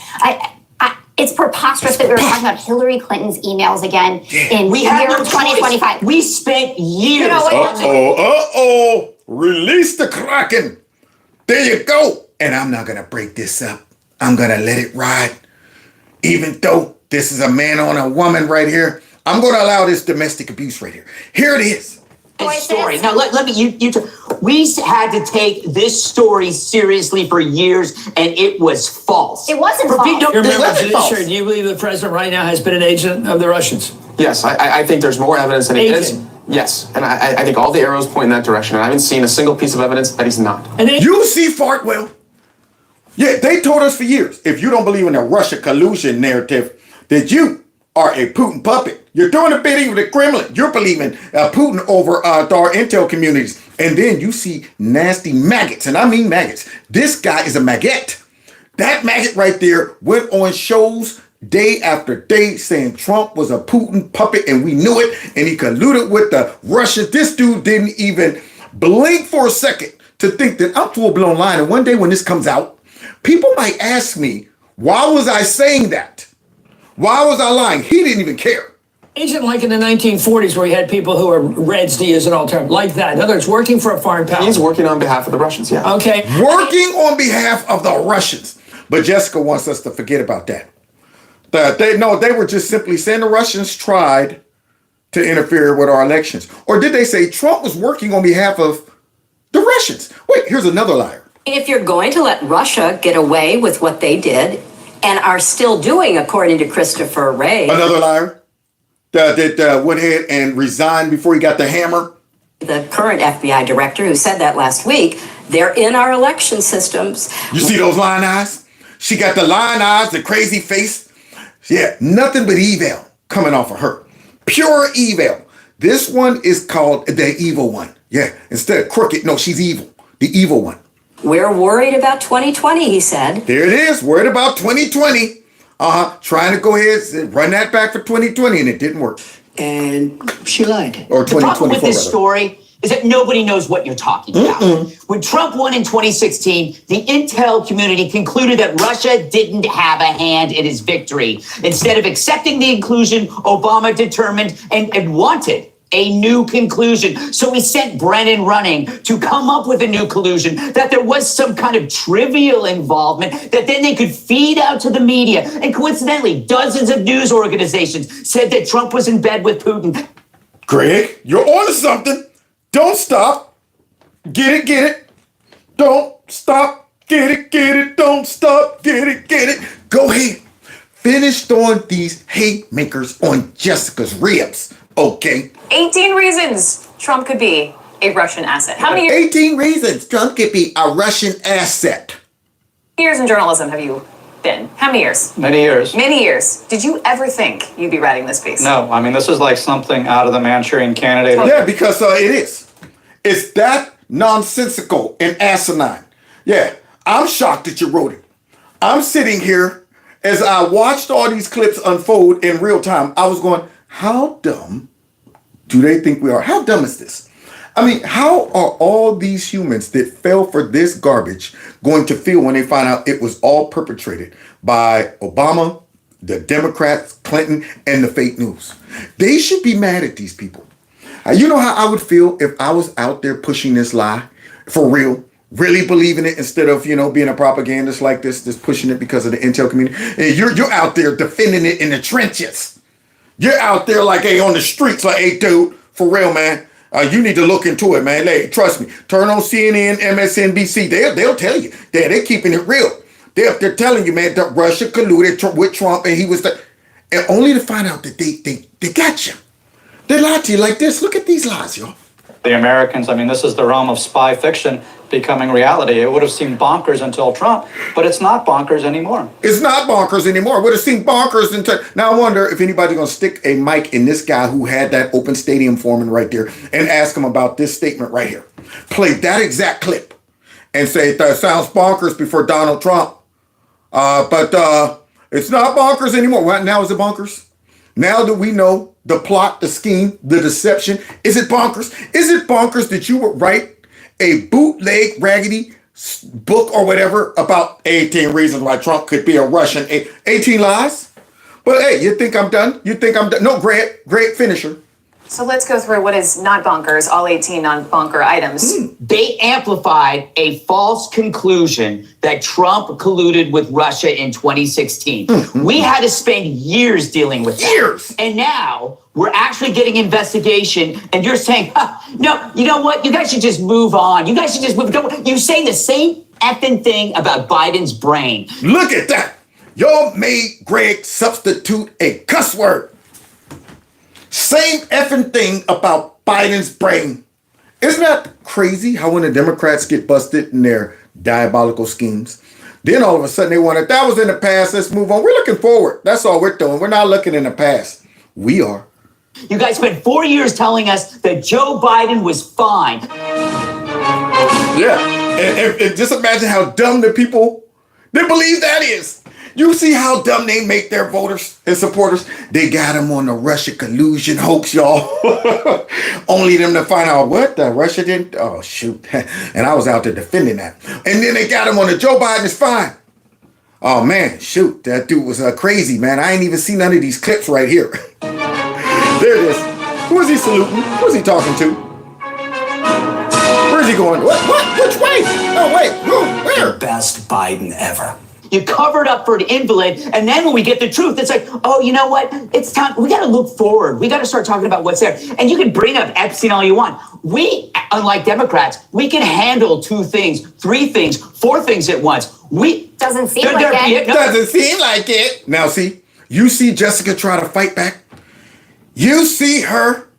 [SPEAKER 10] It's preposterous that we were talking about Hillary Clinton's emails again in
[SPEAKER 16] We
[SPEAKER 10] year
[SPEAKER 16] had no
[SPEAKER 10] 2025.
[SPEAKER 16] choice. We spent years.
[SPEAKER 10] You know what?
[SPEAKER 1] Release the Kraken. There you go. And I'm not going to break this up. I'm going to let it ride. Even though this is a man on a woman right here, I'm going to allow this domestic abuse right here. Here it is.
[SPEAKER 16] This story. Now let me. We had to take this story seriously for years, and it was false.
[SPEAKER 10] It wasn't false.
[SPEAKER 5] You're a member of the judiciary. Do you believe the president right now has been an agent of the Russians?
[SPEAKER 11] Yes, I think there's more evidence than he is. Yes, and I think all the arrows point in that direction, and I haven't seen a single piece of evidence that he's not.
[SPEAKER 1] And you see, Fartwell? Yeah, they told us for years, if you don't believe in the Russia collusion narrative, that you are a Putin puppet. You're doing a bidding with the Kremlin. You're believing Putin over our intel communities. And then you see nasty maggots, and I mean maggots. This guy is a maggot. That maggot right there went on shows day after day saying Trump was a Putin puppet, and we knew it, and he colluded with the Russians. This dude didn't even blink for a second to think that I'm full-blown lying. And one day when this comes out, people might ask me, why was I saying that? Why was I lying? He didn't even care.
[SPEAKER 5] Agent like in the 1940s where you had people who were Reds to use an alternative, like that. In other words, working for a foreign power.
[SPEAKER 11] He's working on behalf of the Russians, yeah.
[SPEAKER 5] Okay.
[SPEAKER 1] Working on behalf of the Russians. But Jessica wants us to forget about that. They were just simply saying the Russians tried to interfere with our elections. Or did they say Trump was working on behalf of the Russians? Wait, here's another liar.
[SPEAKER 2] If you're going to let Russia get away with what they did and are still doing, according to Christopher Wray.
[SPEAKER 1] Another liar that went ahead and resigned before he got the hammer.
[SPEAKER 2] The current FBI director who said that last week, they're in our election systems.
[SPEAKER 1] You see those lion eyes? She got the lion eyes, the crazy face. Yeah, nothing but evil coming off of her. Pure evil. This one is called the evil one. Yeah, instead of crooked, no, she's evil. The evil one.
[SPEAKER 2] We're worried about 2020, he said.
[SPEAKER 1] There it is, worried about 2020. Trying to go ahead and run that back for 2020, and it didn't work.
[SPEAKER 15] And she lied.
[SPEAKER 1] Or 2024.
[SPEAKER 16] The problem with this story is that nobody knows what you're talking about. When Trump won in 2016, the intel community concluded that Russia didn't have a hand in his victory. Instead of accepting the inclusion, Obama determined and wanted a new conclusion. So he sent Brennan running to come up with a new collusion, that there was some kind of trivial involvement that then they could feed out to the media. And coincidentally, dozens of news organizations said that Trump was in bed with Putin.
[SPEAKER 1] Greg, you're on to something. Don't stop. Get it. Don't stop. Get it. Don't stop. Get it. Go ahead. Finish throwing these hate makers on Jessica's ribs. Okay.
[SPEAKER 12] 18 reasons Trump could be a Russian asset. How many
[SPEAKER 1] 18 reasons Trump could be a Russian asset.
[SPEAKER 12] years in journalism have you been? How many years?
[SPEAKER 13] Many years.
[SPEAKER 12] Many years. Did you ever think you'd be writing this piece?
[SPEAKER 13] No, I mean, this is like something out of the Manchurian Candidate.
[SPEAKER 1] Yeah, because it is. It's that nonsensical and asinine. Yeah, I'm shocked that you wrote it. I'm sitting here as I watched all these clips unfold in real time. I was going, how dumb do they think we are? How dumb is this? I mean, how are all these humans that fell for this garbage going to feel when they find out it was all perpetrated by Obama, the Democrats, Clinton, and the fake news? They should be mad at these people. You know how I would feel if I was out there pushing this lie for real, really believing it instead of, being a propagandist like this, just pushing it because of the intel community. And you're out there defending it in the trenches. You're out there like, hey, on the streets, like, hey, dude, for real, man. You need to look into it, man. Hey, trust me. Turn on CNN, MSNBC. They'll tell you. They're keeping it real. They're telling you, man, that Russia colluded with Trump, and he was the, and only to find out that they got you. They lied to you like this. Look at these lies, y'all.
[SPEAKER 13] The Americans, I mean, this is the realm of spy fiction becoming reality. It would have seemed bonkers until Trump, but it's not bonkers anymore.
[SPEAKER 1] It's not bonkers anymore. It would have seemed bonkers until... Now I wonder if anybody's going to stick a mic in this guy who had that open stadium foreman right there and ask him about this statement right here. Play that exact clip and say, that sounds bonkers before Donald Trump. But it's not bonkers anymore. What, now is it bonkers? Now that we know the plot, the scheme, the deception, is it bonkers? Is it bonkers that you would write a bootleg, raggedy book or whatever about 18 reasons why Trump could be a Russian? 18 lies? But hey, you think I'm done? You think I'm done? No, great finisher.
[SPEAKER 12] So let's go through what is not bonkers, all 18 non-bonker items.
[SPEAKER 16] They amplified a false conclusion that Trump colluded with Russia in 2016. We had to spend years dealing with that. Years! And now we're actually getting investigation, and you're saying, no, you know what? You guys should just move on. You guys should just move on. You're saying the same effing thing about Biden's brain.
[SPEAKER 1] Look at that. Y'all made Greg substitute a cuss word. Same effing thing about Biden's brain. Isn't that crazy how when the Democrats get busted in their diabolical schemes, then all of a sudden they want it. That was in the past. Let's move on. We're looking forward. That's all we're doing. We're not looking in the past. We are.
[SPEAKER 16] You guys spent 4 years telling us that Joe Biden was fine.
[SPEAKER 1] Yeah. And just imagine how dumb the people that believe that is. You see how dumb they make their voters and supporters? They got them on the Russia collusion hoax, y'all. Only them to find out what the Russia didn't. Oh, shoot. And I was out there defending that. And then they got him on the Joe Biden is fine. Oh, man, shoot. That dude was crazy, man. I ain't even seen none of these clips right here. There it is. Who is he saluting? Who is he talking to? Where's he going? What? Which way? Oh, wait. Who? Where?
[SPEAKER 16] Best Biden ever. You covered up for an invalid, and then when we get the truth, it's like, oh, you know what? It's time. We got to look forward. We got to start talking about what's there. And you can bring up Epstein all you want. We, unlike Democrats, we can handle 2 things, 3 things, 4 things at once. We
[SPEAKER 6] doesn't seem like it.
[SPEAKER 1] Doesn't seem like it. Now, see, you see Jessica try to fight back. You see her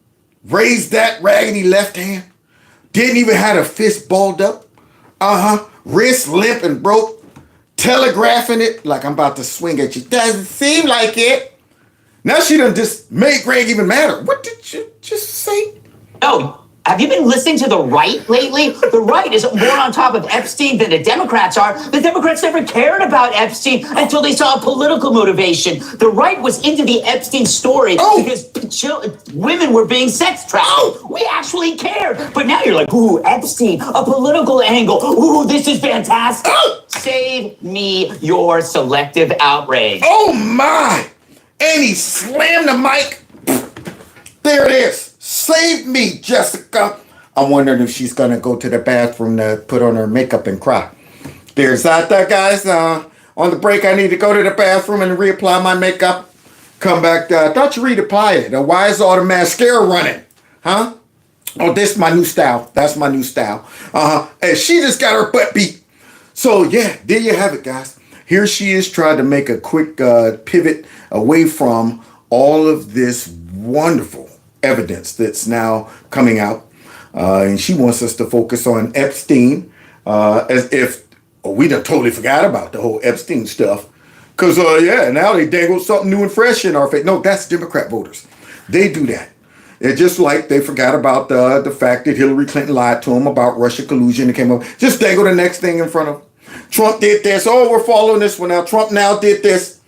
[SPEAKER 1] raise that raggedy left hand. Didn't even have a fist balled up. Wrist limp and broke. Telegraphing it like I'm about to swing at you. Doesn't seem like it. Now she done just made Greg even madder. What did you just say?
[SPEAKER 16] No. Have you been listening to the right lately? The right is more on top of Epstein than the Democrats are. The Democrats never cared about Epstein until they saw a political motivation. The right was into the Epstein story because women were being sex trafficked. We actually cared. But now you're like, ooh, Epstein, a political angle. Ooh, this is fantastic. Save me your selective outrage.
[SPEAKER 1] Oh, my. And he slammed the mic. There it is. Save me, Jessica. I'm wondering if she's going to go to the bathroom to put on her makeup and cry. There's that, guys. On the break, I need to go to the bathroom and reapply my makeup. Come back. I thought you reapplied it. Why is all the mascara running? Huh? Oh, this is my new style. That's my new style. And she just got her butt beat. So, yeah, there you have it, guys. Here she is trying to make a quick pivot away from all of this wonderful evidence that's now coming out. And she wants us to focus on Epstein as if we done totally forgot about the whole Epstein stuff. Because, now they dangled something new and fresh in our face. No, that's Democrat voters. They do that. It's just like they forgot about the fact that Hillary Clinton lied to them about Russia collusion and came up. Just dangle the next thing in front of them. Trump did this. Oh, we're following this one now. Trump now did this.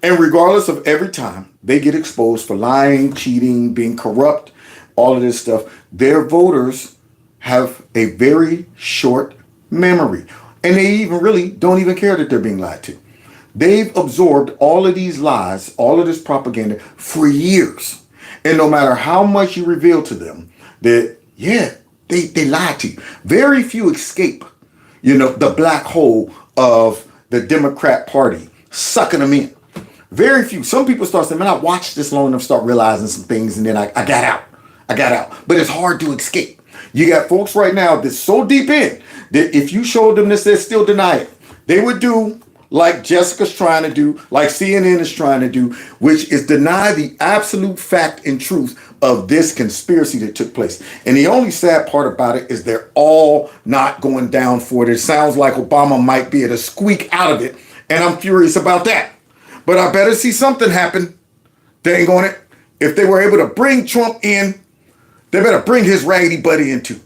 [SPEAKER 1] And regardless of every time they get exposed for lying, cheating, being corrupt, all of this stuff, their voters have a very short memory. And they even really don't even care that they're being lied to. They've absorbed all of these lies, all of this propaganda for years. And no matter how much you reveal to them that, they lied to you. Very few escape, the black hole of the Democrat Party sucking them in. Very few. Some people start saying, man, I watched this long enough, start realizing some things, and then I got out. I got out. But it's hard to escape. You got folks right now that's so deep in that if you showed them this, they'd still deny it. They would do like Jessica's trying to do, like CNN is trying to do, which is deny the absolute fact and truth of this conspiracy that took place. And the only sad part about it is they're all not going down for it. It sounds like Obama might be able to squeak out of it, and I'm furious about that. But I better see something happen. Dang on it. If they were able to bring Trump in, they better bring his raggedy buddy in too.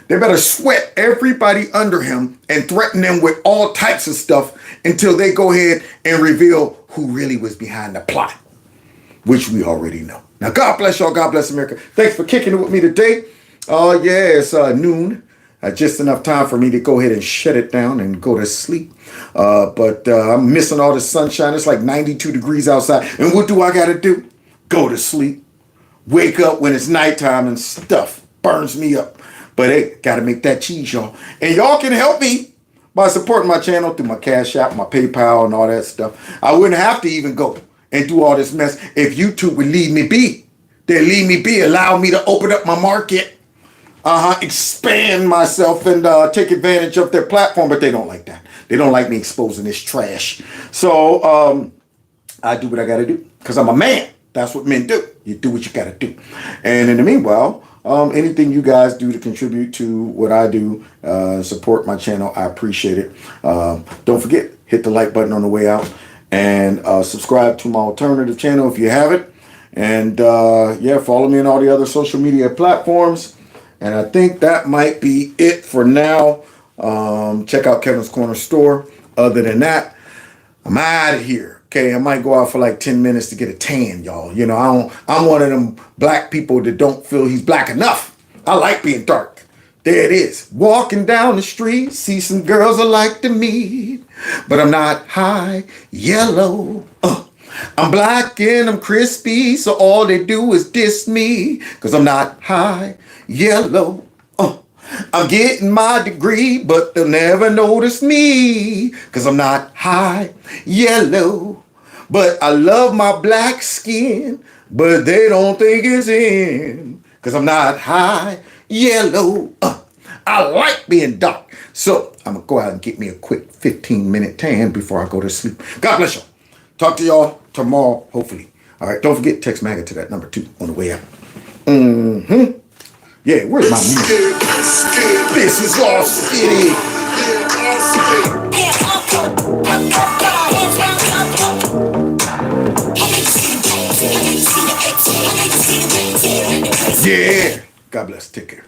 [SPEAKER 1] They better sweat everybody under him and threaten them with all types of stuff until they go ahead and reveal who really was behind the plot, which we already know. Now, God bless y'all. God bless America. Thanks for kicking it with me today. Yeah, it's noon. Just enough time for me to go ahead and shut it down and go to sleep. But I'm missing all the sunshine. It's like 92 degrees outside. And what do I got to do? Go to sleep. Wake up when it's nighttime and stuff burns me up. But hey, got to make that cheese, y'all. And y'all can help me by supporting my channel through my Cash App, my PayPal, and all that stuff. I wouldn't have to even go and do all this mess if YouTube would leave me be. They'd leave me be, allow me to open up my market, expand myself, and take advantage of their platform. But they don't like that. They don't like me exposing this trash. So I do what I got to do because I'm a man. That's what men do. You do what you got to do. And in the meanwhile, anything you guys do to contribute to what I do, support my channel, I appreciate it. Don't forget, hit the like button on the way out and subscribe to my alternative channel if you haven't. And yeah, follow me on all the other social media platforms. And I think that might be it for now. Check out Kevin's Corner Store. Other than that, I'm out of here. Okay, I might go out for like 10 minutes to get a tan, y'all. You know, I'm one of them black people that don't feel he's black enough. I like being dark. There it is. Walking down the street, see some girls I like to meet, but I'm not high yellow. I'm black and I'm crispy, so all they do is diss me, because I'm not high yellow. I'm getting my degree, but they'll never notice me, because I'm not high yellow. But I love my black skin, but they don't think it's in, because I'm not high yellow. I like being dark. So I'm going to go out and get me a quick 15-minute tan before I go to sleep. God bless y'all. Talk to y'all tomorrow, hopefully. All right, don't forget, text MAGA to that number 2 on the way out. Yeah, where's my music? This is all city. Yeah. God bless. Take care.